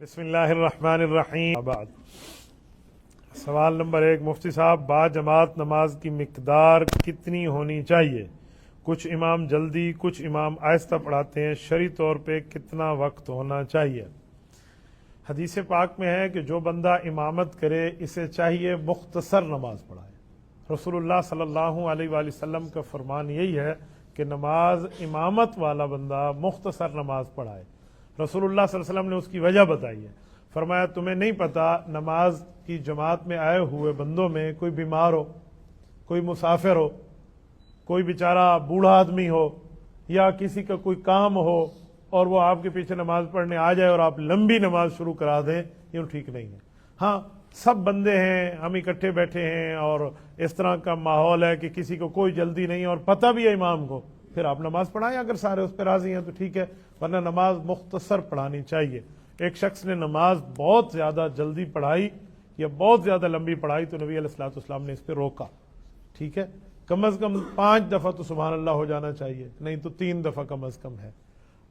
بسم اللہ الرحمن الرحیم. بعد سوال نمبر 1. مفتی صاحب، با جماعت نماز کی مقدار کتنی ہونی چاہیے؟ کچھ امام جلدی کچھ امام آہستہ پڑھاتے ہیں، شرعی طور پہ کتنا وقت ہونا چاہیے؟ حدیث پاک میں ہے کہ جو بندہ امامت کرے اسے چاہیے مختصر نماز پڑھائے. رسول اللہ صلی اللہ علیہ وآلہ وسلم کا فرمان یہی ہے کہ نماز امامت والا بندہ مختصر نماز پڑھائے. رسول اللہ صلی اللہ علیہ وسلم نے اس کی وجہ بتائی ہے. فرمایا تمہیں نہیں پتا نماز کی جماعت میں آئے ہوئے بندوں میں کوئی بیمار ہو، کوئی مسافر ہو، کوئی بیچارہ بوڑھا آدمی ہو، یا کسی کا کوئی کام ہو اور وہ آپ کے پیچھے نماز پڑھنے آ جائے اور آپ لمبی نماز شروع کرا دیں، یہ ٹھیک نہیں ہے. ہاں، سب بندے ہیں، ہم اکٹھے بیٹھے ہیں اور اس طرح کا ماحول ہے کہ کسی کو کوئی جلدی نہیں اور پتہ بھی ہے امام کو، پھر آپ نماز پڑھائیں. اگر سارے اس پہ راضی ہیں تو ٹھیک ہے، ورنہ نماز مختصر پڑھانی چاہیے. ایک شخص نے نماز بہت زیادہ جلدی پڑھائی یا بہت زیادہ لمبی پڑھائی تو نبی علیہ الصلوۃ والسلام نے اس پہ روکا. ٹھیک ہے، کم از کم 5 دفعہ تو سبحان اللہ ہو جانا چاہیے، نہیں تو 3 دفعہ کم از کم ہے.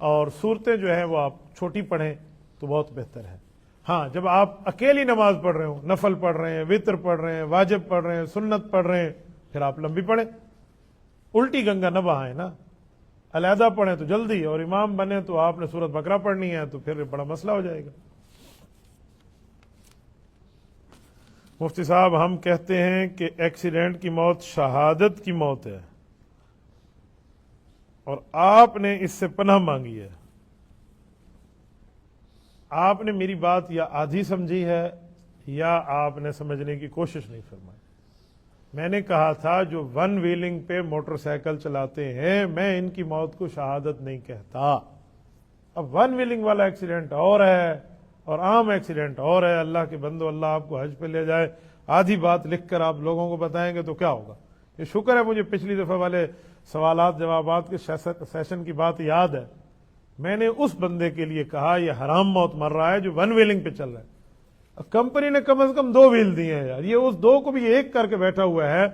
اور صورتیں جو ہیں وہ آپ چھوٹی پڑھیں تو بہت بہتر ہے. ہاں، جب آپ اکیلی نماز پڑھ رہے ہوں، نفل پڑھ رہے ہیں، وطر پڑھ رہے ہیں، واجب پڑھ رہے ہیں، سنت پڑھ رہے ہیں، پھر آپ لمبی پڑھیں. الٹی گنگا نہ بہائیں نا، علیحدہ پڑھیں تو جلدی، اور امام بنے تو آپ نے سورۃ بقرہ پڑھنی ہے تو پھر بڑا مسئلہ ہو جائے گا. مفتی صاحب، ہم کہتے ہیں کہ ایکسیڈنٹ کی موت شہادت کی موت ہے اور آپ نے اس سے پناہ مانگی ہے. آپ نے میری بات یا آدھی سمجھی ہے یا آپ نے سمجھنے کی کوشش نہیں فرمائی. میں نے کہا تھا جو 1 ویلنگ پہ موٹر سائیکل چلاتے ہیں، میں ان کی موت کو شہادت نہیں کہتا. اب 1 ویلنگ والا ایکسیڈنٹ اور ہے اور عام ایکسیڈنٹ اور ہے. اللہ کے بندو، اللہ آپ کو حج پہ لے جائے. آدھی بات لکھ کر آپ لوگوں کو بتائیں گے تو کیا ہوگا؟ یہ شکر ہے مجھے پچھلی دفعہ والے سوالات جوابات کے سیشن کی بات یاد ہے. میں نے اس بندے کے لیے کہا یہ حرام موت مر رہا ہے جو 1 ویلنگ پہ چل رہا ہے. کمپنی نے کم از کم 2 ویل دیے ہیں یار، یہ اس 2 کو بھی 1 کر کے بیٹھا ہوا ہے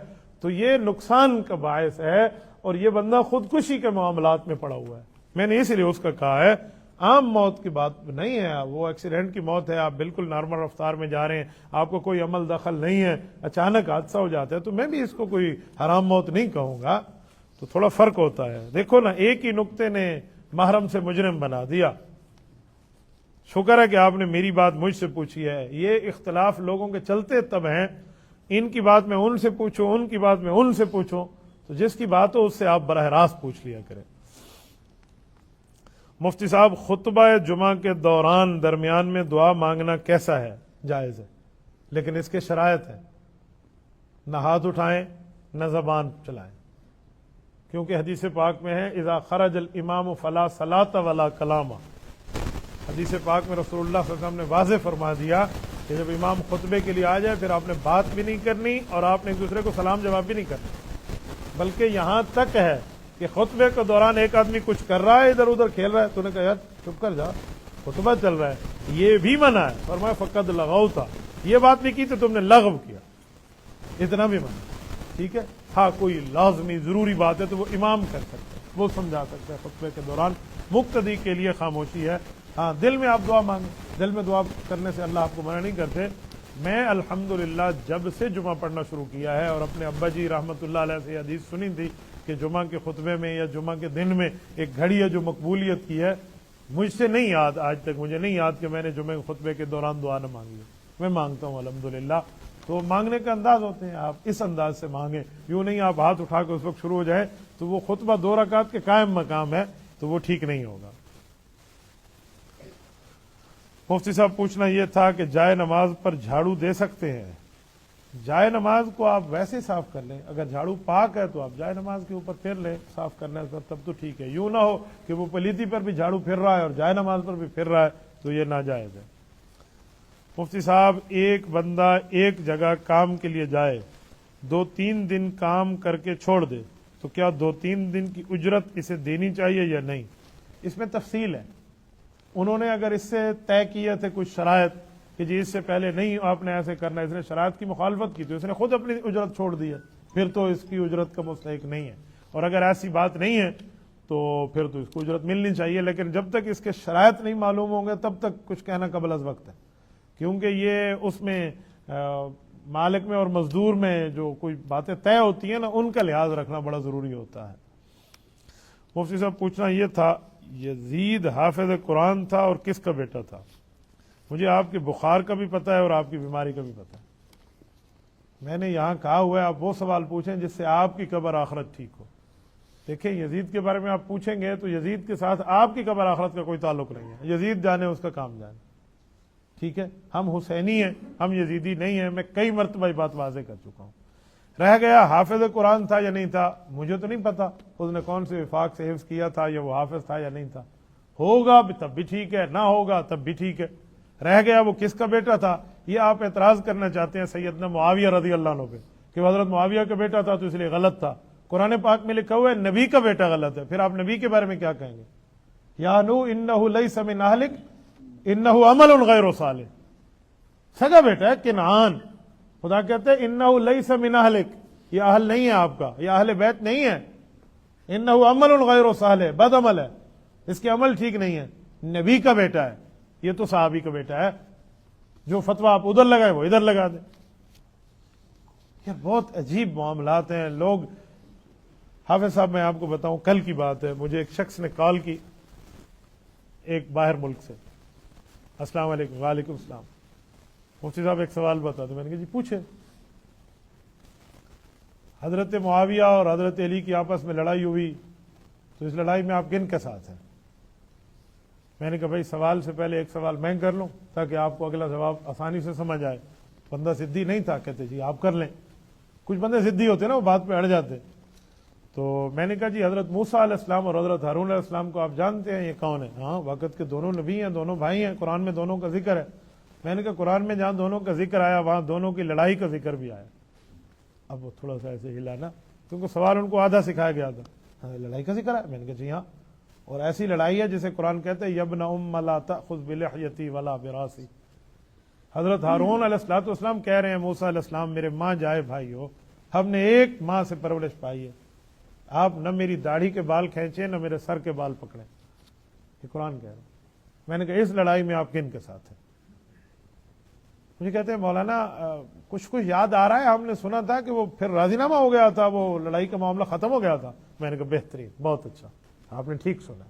تو یہ نقصان کا باعث ہے اور یہ بندہ خودکشی کے معاملات میں پڑا ہوا ہے. میں نے اس لیے اس کا کہا ہے عام موت کی بات نہیں ہے، وہ ایکسیڈنٹ کی موت ہے. آپ بالکل نارمل رفتار میں جا رہے ہیں، آپ کو کوئی عمل دخل نہیں ہے، اچانک حادثہ ہو جاتا ہے تو میں بھی اس کو کوئی حرام موت نہیں کہوں گا. تو تھوڑا فرق ہوتا ہے. دیکھو نا، ایک ہی نقطے نے محرم سے مجرم بنا دیا. شکر ہے کہ آپ نے میری بات مجھ سے پوچھی ہے. یہ اختلاف لوگوں کے چلتے تب ہیں، ان کی بات میں ان سے پوچھو، ان کی بات میں ان سے پوچھو، تو جس کی بات ہو اس سے آپ براہ راست پوچھ لیا کریں. مفتی صاحب، خطبہ جمعہ کے دوران درمیان میں دعا مانگنا کیسا ہے؟ جائز ہے، لیکن اس کے شرائط ہیں. نہ ہاتھ اٹھائیں نہ زبان چلائیں، کیونکہ حدیث پاک میں ہے اذا خرج الامام فلا صلاۃ ولا کلام. حدیث پاک میں رسول اللہ صلی اللہ علیہ وسلم نے واضح فرما دیا کہ جب امام خطبے کے لیے آ جائے پھر آپ نے بات بھی نہیں کرنی اور آپ نے ایک دوسرے کو سلام جواب بھی نہیں کرنا. بلکہ یہاں تک ہے کہ خطبے کے دوران ایک آدمی کچھ کر رہا ہے، ادھر ادھر کھیل رہا ہے، تو نے کہا یار چپ کر جا، خطبہ چل رہا ہے، یہ بھی منع ہے. فرمایا فقد لغوتا، یہ بات بھی کی تو تم نے لغو کیا، اتنا بھی منع. ٹھیک ہے، ہاں کوئی لازمی ضروری بات ہے تو وہ امام کر سکتا ہے، وہ سمجھا سکتا ہے. خطبے کے دوران مقتدی کے لیے خاموشی ہے. ہاں، دل میں آپ دعا مانگیں، دل میں دعا کرنے سے اللہ آپ کو منع نہیں کرتے. میں الحمدللہ جب سے جمعہ پڑھنا شروع کیا ہے اور اپنے ابا جی رحمۃ اللہ علیہ سے حدیث سنی تھی کہ جمعہ کے خطبے میں یا جمعہ کے دن میں ایک گھڑی ہے جو مقبولیت کی ہے، مجھ سے نہیں یاد، آج تک مجھے نہیں یاد کہ میں نے جمعہ کے خطبے کے دوران دعا نہ مانگی. میں مانگتا ہوں الحمدللہ. تو مانگنے کا انداز ہوتے ہیں، آپ اس انداز سے مانگیں، یوں نہیں آپ ہاتھ اٹھا کے اس وقت شروع ہو جائے تو وہ خطبہ 2 رکعت کے قائم مقام ہے تو وہ ٹھیک نہیں ہوگا. مفتی صاحب، پوچھنا یہ تھا کہ جائے نماز پر جھاڑو دے سکتے ہیں؟ جائے نماز کو آپ ویسے صاف کر لیں، اگر جھاڑو پاک ہے تو آپ جائے نماز کے اوپر پھر لیں، صاف کرنا ہے تب تو ٹھیک ہے. یوں نہ ہو کہ وہ پلیتی پر بھی جھاڑو پھر رہا ہے اور جائے نماز پر بھی پھر رہا ہے تو یہ ناجائز ہے. مفتی صاحب، ایک بندہ ایک جگہ کام کے لیے جائے، 2-3 دن کام کر کے چھوڑ دے تو کیا 2-3 دن کی اجرت اسے دینی چاہیے یا نہیں؟ اس میں تفصیل ہے. انہوں نے اگر اس سے طے کیے تھے کچھ شرائط کہ جی اس سے پہلے نہیں آپ نے ایسے کرنا، اس نے شرائط کی مخالفت کی تو اس نے خود اپنی اجرت چھوڑ دی ہے، پھر تو اس کی اجرت کا مستحق نہیں ہے. اور اگر ایسی بات نہیں ہے تو تو پھر تو اس کو اجرت ملنی چاہیے، لیکن جب تک اس کے شرائط نہیں معلوم ہوں گے تب تک کچھ کہنا قبل از وقت ہے، کیونکہ یہ اس میں مالک میں اور مزدور میں جو کوئی باتیں طے ہوتی ہیں نا، ان کا لحاظ رکھنا بڑا ضروری ہوتا ہے۔ مفتی صاحب پوچھنا یہ تھا، یزید حافظ قرآن تھا اور کس کا بیٹا تھا؟ مجھے آپ کے بخار کا بھی پتہ ہے اور آپ کی بیماری کا بھی پتہ ہے۔ میں نے یہاں کہا ہوا ہے آپ وہ سوال پوچھیں جس سے آپ کی قبر آخرت ٹھیک ہو۔ دیکھیں یزید کے بارے میں آپ پوچھیں گے تو یزید کے ساتھ آپ کی قبر آخرت کا کوئی تعلق نہیں ہے، یزید جانے اس کا کام جانے، ٹھیک ہے؟ ہم حسینی ہیں، ہم یزیدی نہیں ہیں، میں کئی مرتبہ یہ بات واضح کر چکا ہوں۔ رہ گیا حافظ قرآن تھا یا نہیں تھا، مجھے تو نہیں پتا اس نے کون سے وفاق سے حفظ کیا تھا یا وہ حافظ تھا یا نہیں تھا، ہوگا تب بھی ٹھیک ہے، نہ ہوگا تب بھی ٹھیک ہے۔ رہ گیا وہ کس کا بیٹا تھا، یہ آپ اعتراض کرنا چاہتے ہیں سیدنا معاویہ رضی اللہ عنہ پہ کہ وہ حضرت معاویہ کا بیٹا تھا تو اس لیے غلط تھا۔ قرآن پاک میں لکھا ہوا ہے نبی کا بیٹا غلط ہے، پھر آپ نبی کے بارے میں کیا کہیں گے؟ یا نو انہ لیس من اہلک انہ عمل غیر صالح، سگا بیٹا ہے کنعان، خدا کہتے ہیں انہ لیس من اہلک، یہ اہل نہیں ہے آپ کا، یہ اہل بیت نہیں ہے، انہ عمل غیر صالح، بد عمل ہے، اس کے عمل ٹھیک نہیں ہے، نبی کا بیٹا ہے، یہ تو صحابی کا بیٹا ہے، جو فتویٰ آپ ادھر لگائے وہ ادھر لگا دیں۔ یہ بہت عجیب معاملات ہیں لوگ۔ حافظ صاحب میں آپ کو بتاؤں، کل کی بات ہے، مجھے ایک شخص نے کال کی ایک باہر ملک سے، السلام علیکم۔ وعلیکم السلام، مفتی صاحب ایک سوال بتا دو۔ میں نے کہا جی پوچھے۔ حضرت معاویہ اور حضرت علی کی آپس میں لڑائی ہوئی تو اس لڑائی میں آپ کن کے ساتھ ہیں؟ میں نے کہا بھائی سوال سے پہلے ایک سوال میں کر لوں تاکہ آپ کو اگلا جواب آسانی سے سمجھ آئے۔ بندہ ضدی نہیں تھا، کہتے جی آپ کر لیں، کچھ بندے ضدی ہوتے نا وہ بات پہ اڑ جاتے۔ تو میں نے کہا جی حضرت موسیٰ علیہ السلام اور حضرت ہارون علیہ السلام کو آپ جانتے ہیں، یہ کون ہے؟ ہاں وقت کے دونوں نبی ہیں، دونوں بھائی ہیں، قرآن میں دونوں کا ذکر ہے۔ میں نے کہا قرآن میں جہاں دونوں کا ذکر آیا وہاں دونوں کی لڑائی کا ذکر بھی آیا۔ اب وہ تھوڑا سا ایسے ہلا نا، کیونکہ سوال ان کو آدھا سکھایا گیا تھا، لڑائی کا ذکر ہے؟ میں نے کہا جی ہاں، اور ایسی لڑائی ہے جسے قرآن کہتے ہیں یبن ام لا تأخذ بلحیتی ولا براسی۔ حضرت ہارون علیہ السلام کہہ رہے ہیں موسیٰ علیہ السلام میرے ماں جائے بھائی ہو، ہم نے ایک ماں سے پرورش پائی ہے، آپ نہ میری داڑھی کے بال کھینچیں نہ میرے سر کے بال پکڑیں، یہ قرآن کہہ رہا ہے۔ میں نے کہا اس لڑائی میں آپ کن کے ساتھ ہیں؟ مجھے کہتے ہیں مولانا کچھ یاد آ رہا ہے، ہم نے سنا تھا کہ وہ پھر راضی نامہ ہو گیا تھا، وہ لڑائی کا معاملہ ختم ہو گیا تھا۔ میں نے کہا بہترین، بہت اچھا، آپ نے ٹھیک سنا۔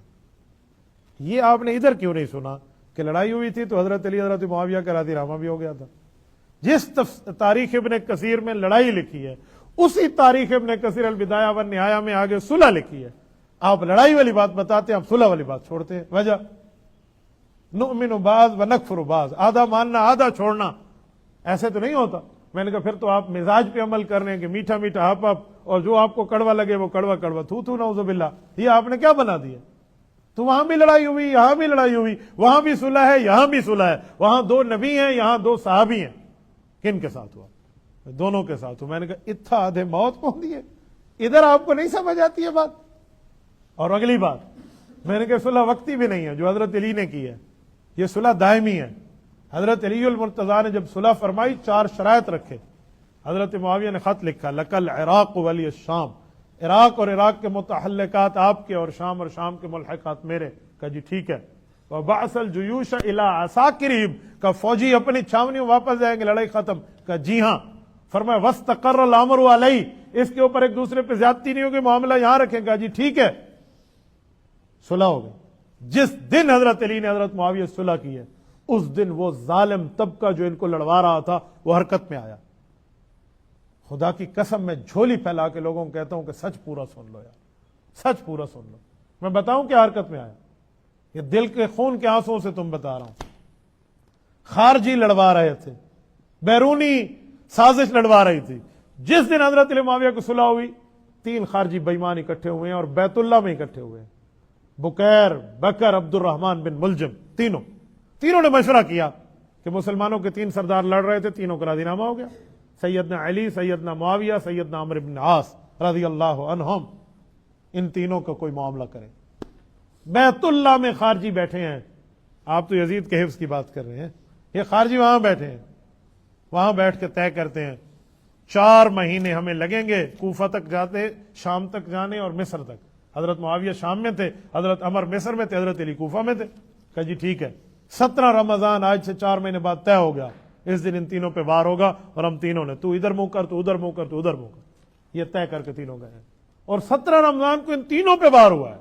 یہ آپ نے ادھر کیوں نہیں سنا کہ لڑائی ہوئی تھی تو حضرت علی حضرت معاویہ کا راضی نامہ بھی ہو گیا تھا؟ جس تاریخ ابن کثیر میں لڑائی لکھی ہے اسی تاریخ ابن کثیر البدایہ والنہایہ میں آگے صلح لکھی ہے۔ آپ لڑائی والی بات بتاتے ہیں، آپ صلح والی بات چھوڑتے ہیں، وجہ نؤمن بعض ونکفر بعض، آدھا ماننا آدھا چھوڑنا، ایسے تو نہیں ہوتا۔ میں نے کہا پھر تو آپ مزاج پہ عمل کر رہے ہیں کہ میٹھا میٹھا ہپ ہپ، اور جو آپ کو کڑوا لگے وہ کڑوا کڑوا، تھو تھو نعوذ باللہ، یہ آپ نے کیا بنا دیا؟ تو وہاں بھی لڑائی ہوئی، یہاں بھی لڑائی ہوئی، وہاں بھی صلح ہے یہاں بھی صلح ہے، وہاں دو نبی ہیں یہاں دو صحابی ہیں، کن کے ساتھ ہوا؟ دونوں کے ساتھ ہوا۔ میں نے کہا اتھا آدھے موت پہنچ دیے، ادھر آپ کو نہیں سمجھ آتی ہے بات۔ اور اگلی بات میں نے کہا صلح وقتی بھی نہیں ہے جو حضرت علی نے کی ہے، یہ صلح دائمی ہے۔ حضرت علی المرتضیٰ نے جب صلح فرمائی 4 شرائط رکھے، حضرت معاویہ نے خط لکھا لکل عراق ولی الشام، عراق اور عراق کے متعلقات آپ کے اور شام کے ملحقات میرے۔ کہا جی ٹھیک ہے۔ وبعث الجیوش الی عساکرہم، کا فوجی اپنی چھاونیوں واپس جائیں گے، لڑائی ختم۔ کہا جی ہاں۔ فرمایا واستقر الامر علیہ، اس کے اوپر ایک دوسرے پہ زیادتی نہیں ہوگی، معاملہ یہاں رکھیں۔ کہا جی ٹھیک ہے، صلح ہو گئی۔ جس دن حضرت علی نے حضرت معاویہ سے صلح کی ہے اس دن وہ ظالم طبقہ جو ان کو لڑوا رہا تھا وہ حرکت میں آیا۔ خدا کی قسم میں جھولی پھیلا کے لوگوں کو کہتا ہوں کہ سچ پورا سن لو یار، سچ پورا سن لو۔ میں بتاؤں کیا حرکت میں آیا؟ یہ دل کے خون کے آنسوں سے تم بتا رہا ہوں۔ خارجی لڑوا رہے تھے، بیرونی سازش لڑوا رہی تھی۔ جس دن حضرت علی معاویہ کو صلح ہوئی 3 خارجی بےمان اکٹھے ہوئے ہیں اور بیت اللہ میں اکٹھے ہوئے ہیں، بکیر، بکر، عبد الرحمن بن ملجم، تینوں نے مشورہ کیا کہ مسلمانوں کے 3 سردار لڑ رہے تھے، تینوں کا راضی نامہ ہو گیا، سیدنا علی، سیدنا معاویہ، سیدنا عمرو بن عاص رضی اللہ عنہم، ان تینوں کا کوئی معاملہ کریں۔ بیت اللہ میں خارجی بیٹھے ہیں، آپ تو یزید کے حفظ کی بات کر رہے ہیں، یہ خارجی وہاں بیٹھے ہیں، وہاں بیٹھ کے طے کرتے ہیں 4 مہینے ہمیں لگیں گے کوفہ تک جاتے، شام تک جانے اور مصر تک۔ حضرت معاویہ شام میں تھے، حضرت عمر مصر میں تھے، حضرت علی کوفہ میں تھے. کہا جی ٹھیک ہے، 17 رمضان آج سے 4 مہینے بعد طے ہو گیا، اس دن ان تینوں پہ وار ہوگا، اور ہم تینوں نے تو ادھر منہ کر، تو ادھر منہ کر، تو ادھر منہ کر، یہ طے کر کے تینوں گئے ہیں. اور 17 رمضان کو ان تینوں پہ وار ہوا ہے.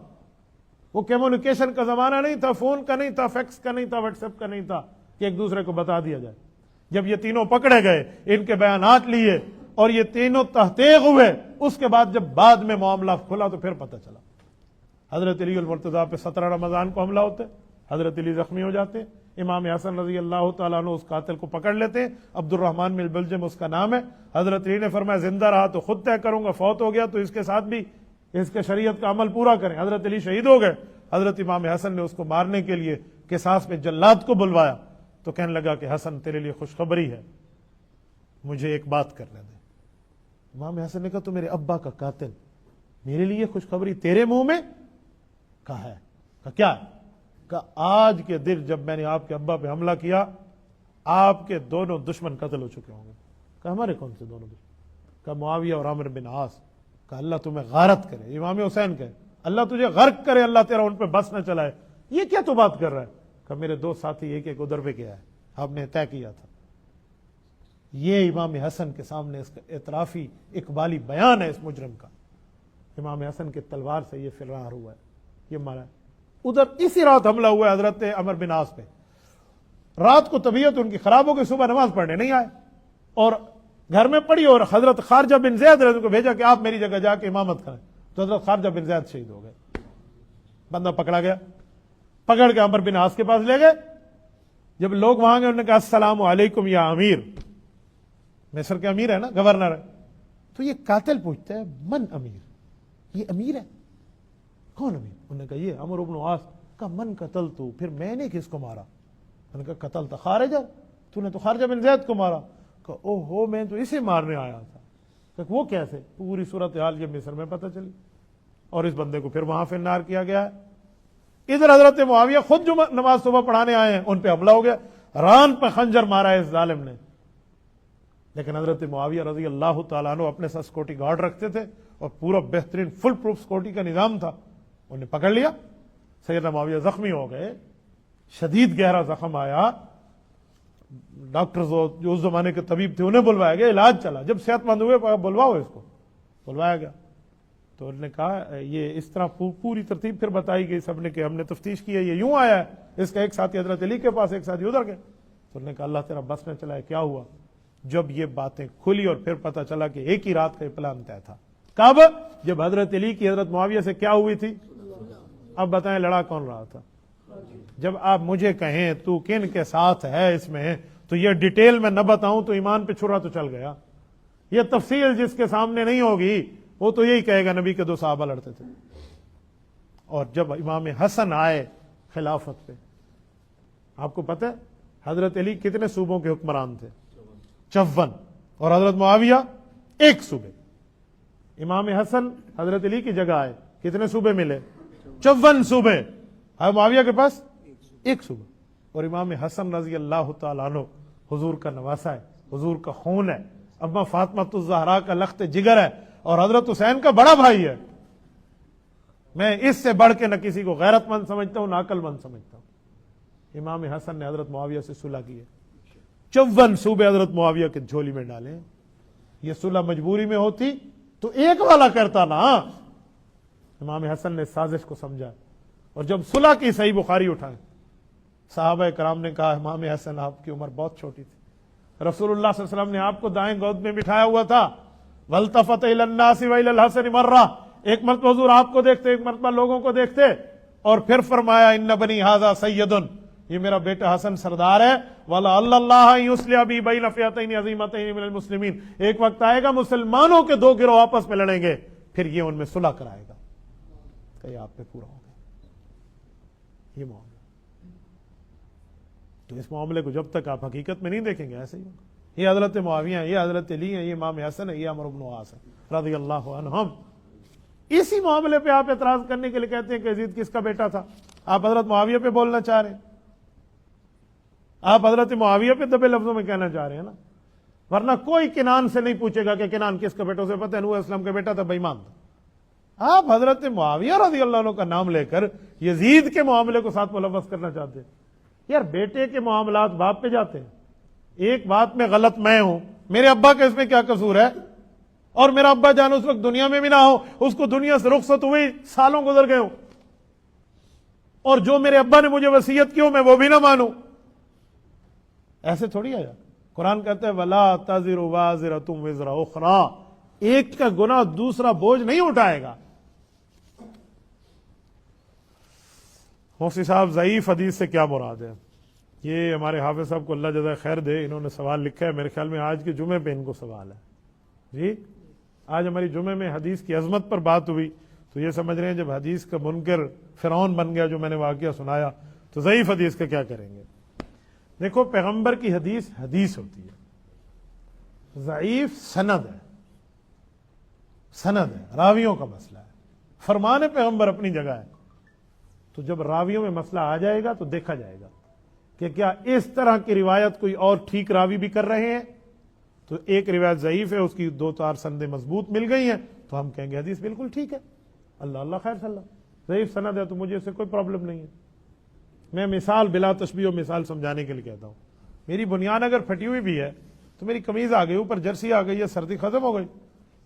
وہ کمیونیکیشن کا زمانہ نہیں تھا، فون کا نہیں تھا، فیکس کا نہیں تھا، واٹس ایپ کا نہیں تھا کہ ایک دوسرے کو بتا دیا جائے. جب یہ تینوں پکڑے گئے، ان کے بیانات لیے اور یہ تینوں تحقیق ہوئے، اس کے بعد جب بعد میں معاملہ کھلا تو پھر پتہ چلا. حضرت علی المرتضیٰ پہ 17 رمضان کو حملہ ہوتے، حضرت علی زخمی ہو جاتے، امام حسن رضی اللہ تعالیٰ عنہ اس قاتل کو پکڑ لیتے ہیں، عبد الرحمن بن بلجم اس کا نام ہے. حضرت علی نے فرمایا زندہ رہا تو خود طے کروں گا، فوت ہو گیا تو اس کے ساتھ بھی اس کے شریعت کا عمل پورا کریں. حضرت علی شہید ہو گئے. حضرت امام حسن نے اس کو مارنے کے لیے قصاص میں جلاد کو بلوایا تو کہنے لگا کہ حسن تیرے لیے خوشخبری ہے، مجھے ایک بات کرنے دے. امام حسن نے کہا تو میرے ابا کا قاتل، میرے لیے خوشخبری تیرے منہ میں؟ کہا ہے. کہا کیا ہے؟ کہا آج کے دن جب میں نے آپ کے ابا پہ حملہ کیا، آپ کے دونوں دشمن قتل ہو چکے ہوں گے. کہا ہمارے کون سے دونوں دشمن؟ کہا معاویہ اور عامر بن عاص. کہا اللہ تمہیں غارت کرے. امام حسین کہے اللہ تجھے غرق کرے، اللہ تیرا ان پہ بس نہ چلائے. یہ کیا تو بات کر رہا ہے؟ کہ میرے دو ساتھی ایک ایک ادھر پہ گیا ہے، آپ نے طے کیا تھا. یہ امام حسن کے سامنے اس کا اعترافی اقبالی بیان ہے اس مجرم کا. امام حسن کے تلوار سے یہ فرار ہوا ہے، یہ مارا ہے. ادھر اسی رات حملہ ہوا ہے حضرت عمر بن عاص پہ. رات کو طبیعت ان کی خراب ہو گئی، صبح نماز پڑھنے نہیں آئے اور گھر میں پڑھی، اور حضرت خارجہ بن زید رضی کو بھیجا کہ آپ میری جگہ جا کے امامت کریں. تو حضرت خارجہ بن زید شہید ہو گئے. بندہ پکڑا گیا، پکڑ کے عمر بن عاص کے پاس لے گئے. جب لوگ وہاں گئے انہوں نے کہا السلام علیکم یا امیر، مصر کے امیر ہے نا، گورنر ہے. تو یہ قاتل پوچھتا ہے من امیر، یہ امیر ہے؟ کون امیر؟ انہوں نے کہا یہ عمر بن عاص. کہا من قتل تو، پھر میں نے کس کو مارا؟ انہوں نے کہا قتل تھا خارجہ، تو نے تو خارجہ بن زید کو مارا. کہا او ہو میں تو اسے مارنے آیا تھا. کہ وہ کیسے؟ پوری صورتحال یہ مصر میں پتہ چلی اور اس بندے کو پھر وہاں فنار کیا گیا ہے. ادھر حضرت معاویہ خود جو نماز صبح پڑھانے آئے ہیں ان پہ حملہ ہو گیا، ران پہ خنجر مارا ہے اس ظالم نے. لیکن حضرت معاویہ رضی اللہ تعالیٰ عنہ اپنے ساتھ سیکورٹی گارڈ رکھتے تھے اور پورا بہترین فل پروف سیکورٹی کا نظام تھا. انہیں پکڑ لیا. سیدنا معاویہ زخمی ہو گئے، شدید گہرا زخم آیا. ڈاکٹرز جو اس زمانے کے طبیب تھے انہیں بلوایا گیا، علاج چلا. جب صحت مند ہوئے بلواؤ اس کو، بلوایا گیا. تو انہوں نے کہا یہ اس طرح پوری ترتیب پھر بتائی گئی سب نے کہ ہم نے تفتیش کی ہے، یہ یوں آیا ہے. اس کا ایک ساتھی حضرت علی کے پاس، ایک ساتھی ادھر گئے. تو انہوں نے کہا اللہ تیرا بس نہ چلا ہے. کیا ہوا؟ جب یہ باتیں کھلی اور پھر پتہ چلا کہ ایک ہی رات کا پلان طے تھا. کب؟ جب حضرت علی کی حضرت معاویہ سے کیا ہوئی تھی؟ اب بتائیں لڑا کون رہا تھا؟ جب آپ مجھے کہیں تو کن کے ساتھ ہے اس میں، تو یہ ڈیٹیل میں نہ بتاؤں تو ایمان پہ چھرا تو چل گیا. یہ تفصیل جس کے سامنے نہیں ہوگی وہ تو یہی کہے گا نبی کے دو صحابہ لڑتے تھے. اور جب امام حسن آئے خلافت پہ، آپ کو پتہ ہے حضرت علی کتنے صوبوں کے حکمران تھے؟ 54. اور حضرت معاویہ ایک صوبے. امام حسن حضرت علی کی جگہ آئے، کتنے صوبے ملے؟ 54 صوبے. حضرت معاویہ کے پاس ایک صوبہ. اور امام حسن رضی اللہ تعالیٰ عنہ حضور کا نواسا ہے، حضور کا خون ہے، اما فاطمہ الزہرا کا لخت جگر ہے، اور حضرت حسین کا بڑا بھائی ہے. میں اس سے بڑھ کے نہ کسی کو غیرت مند سمجھتا ہوں نہ عقل مند سمجھتا ہوں. امام حسن نے حضرت معاویہ سے صلح کی ہے. 54 صوبے حضرت معاویہ کے جھولی میں ڈالے. یہ صلح مجبوری میں ہوتی تو ایک والا کرتا نا. امام حسن نے سازش کو سمجھا اور جب صلح کی صحیح بخاری اٹھائے، صحابہ کرام نے کہا امام حسن آپ کی عمر بہت چھوٹی تھی، رسول اللہ صلی اللہ علیہ وسلم نے آپ کو دائیں گود میں بٹھایا ہوا تھا. والتفت الى الناس والى الحسن مرہ، ایک مرتبہ حضور آپ کو دیکھتے، ایک مرتبہ لوگوں کو دیکھتے، اور پھر فرمایا ان بنی ھذا سید، یہ میرا بیٹا حسن سردار ہے. وَلَعَلَّ اللَّهَ أَن يُصْلِحَ بِهِ بَيْنَ فِئَتَيْنِ عَظِیمَتَیْنِ مِنَ الْمُسْلِمِینَ. ایک وقت آئے گا مسلمانوں کے دو گروہ آپس میں لڑیں گے، پھر یہ ان میں صلح کرائے گا. کہ یہ آپ پہ پورا ہو گیا یہ معاملہ. تو اس معاملے کو جب تک آپ حقیقت میں نہیں دیکھیں گے ایسے ہی ہوگا. یہ حضرت معاویہ ہیں، یہ حضرت علی ہیں، یہ امام حسن ہے، یہ عمر بن عاص ہے رضی اللہ عنہم. اسی معاملے پہ آپ اعتراض کرنے کے لیے کہتے ہیں کہ یزید کس کا بیٹا تھا. آپ حضرت معاویہ پہ بولنا چاہ رہے ہیں، آپ حضرت معاویہ پہ دبے لفظوں میں کہنا چاہ رہے ہیں نا. ورنہ کوئی کنان سے نہیں پوچھے گا کہ کنان کس کا بیٹا، اسے پتہ ہے نوح علیہ السلام کا بیٹا تھا، بے ایمان تھا. آپ حضرت معاویہ رضی اللہ عنہ کا نام لے کر یزید کے معاملے کو ساتھ ملوث کرنا چاہتے ہیں. یار بیٹے کے معاملات باپ پہ جاتے ہیں. ایک بات میں غلط میں ہوں, میرے ابا کا اس میں کیا قصور ہے؟ اور میرا ابا جان اس وقت دنیا میں بھی نہ ہو, اس کو دنیا سے رخصت ہوئی سالوں گزر گئے ہوں, اور جو میرے ابا نے مجھے وصیت کی ہو میں وہ بھی نہ مانوں. ایسے تھوڑی آیا. قرآن کہتا ہے وَلَا تَزِرُ وَازِرَةٌ وِزْرَ أُخْرَىٰ, ایک کا گناہ دوسرا بوجھ نہیں اٹھائے گا. مفتی صاحب ضعیف حدیث سے کیا مراد ہے؟ یہ ہمارے حافظ صاحب کو اللہ جزائے خیر دے, انہوں نے سوال لکھا ہے, میرے خیال میں آج کے جمعے پہ ان کو سوال ہے. جی آج ہماری جمعے میں حدیث کی عظمت پر بات ہوئی تو یہ سمجھ رہے ہیں جب حدیث کا منکر فرعون بن گیا جو میں نے واقعہ سنایا تو ضعیف حدیث کا کیا کریں گے؟ دیکھو پیغمبر کی حدیث حدیث ہوتی ہے, ضعیف سند ہے, سند ہے, راویوں کا مسئلہ ہے. فرمان پیغمبر اپنی جگہ ہے, تو جب راویوں میں مسئلہ آ جائے گا تو دیکھا جائے گا کہ کیا اس طرح کی روایت کوئی اور ٹھیک راوی بھی کر رہے ہیں, تو ایک روایت ضعیف ہے, اس کی 2-4 سندیں مضبوط مل گئی ہیں تو ہم کہیں گے حدیث بالکل ٹھیک ہے, اللہ اللہ خیر صلی اللہ. ضعیف سند ہے تو مجھے اس سے کوئی پرابلم نہیں ہے. میں مثال بلا تشبیہ و مثال سمجھانے کے لیے کہتا ہوں, میری بنیان اگر پھٹی ہوئی بھی ہے تو میری قمیض آ گئی, اوپر جرسی آ گئی ہے, سردی ختم ہو گئی,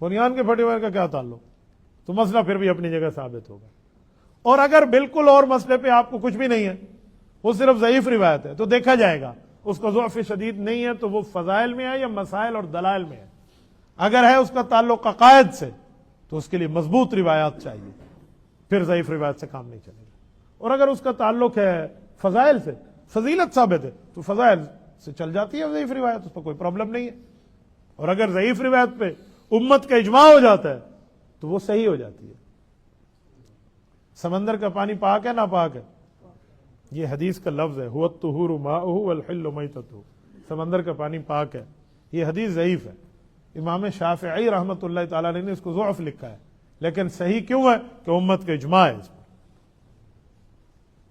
بنیان کے پھٹے ہوئے کا کیا تعلق, تو مسئلہ پھر بھی اپنی جگہ ثابت ہوگا. اور اگر بالکل اور مسئلے پہ آپ کو کچھ بھی نہیں ہے, وہ صرف ضعیف روایت ہے, تو دیکھا جائے گا اس کا ضعف شدید نہیں ہے تو وہ فضائل میں ہے یا مسائل اور دلائل میں ہے. اگر ہے اس کا تعلق عقائد سے تو اس کے لیے مضبوط روایات چاہیے, پھر ضعیف روایت سے کام نہیں چلے گا. اور اگر اس کا تعلق ہے فضائل سے, فضیلت ثابت ہے, تو فضائل سے چل جاتی ہے ضعیف روایت, اس پر کوئی پرابلم نہیں ہے. اور اگر ضعیف روایت پہ امت کا اجماع ہو جاتا ہے تو وہ صحیح ہو جاتی ہے. سمندر کا پانی پاک ہے ناپاک ہے؟ یہ حدیث کا لفظ ہے, هو الطہور ماؤہ والحل میتتہ, سمندر کا پانی پاک ہے. یہ حدیث ضعیف ہے. امام شافعی رحمۃ اللہ تعالی علیہ نے اس کو ضعف لکھا ہے, لیکن صحیح کیوں ہے کہ امت کا اجماع ہے اس پر.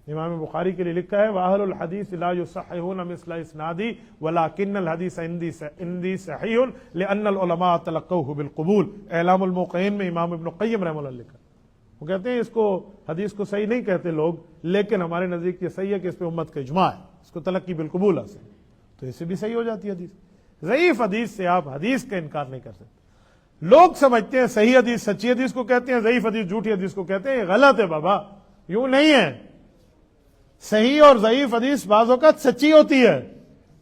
امام بخاری کے لیے لکھا ہے واہل الحدیث لا یصححون مثل اسنادی ولکن الحدیث عندی صحیح لان العلماء تلقوه بالقبول. اعلام الموقعین میں امام ابن قیم رحمہ اللہ لکھا, وہ کہتے ہیں اس کو حدیث کو صحیح نہیں کہتے لوگ, لیکن ہمارے نزدیک یہ صحیح ہے کہ اس پہ امت کا اجماع ہے, اس کو تلقی بالقبول حاصل, تو اس سے بھی صحیح ہو جاتی ہے حدیث. ضعیف حدیث سے آپ حدیث کا انکار نہیں کر سکتے. لوگ سمجھتے ہیں صحیح حدیث سچی حدیث کو کہتے ہیں, ضعیف حدیث جھوٹی حدیث کو کہتے ہیں. یہ غلط ہے بابا, یوں نہیں ہے. صحیح اور ضعیف حدیث بعض اوقات سچی ہوتی ہے,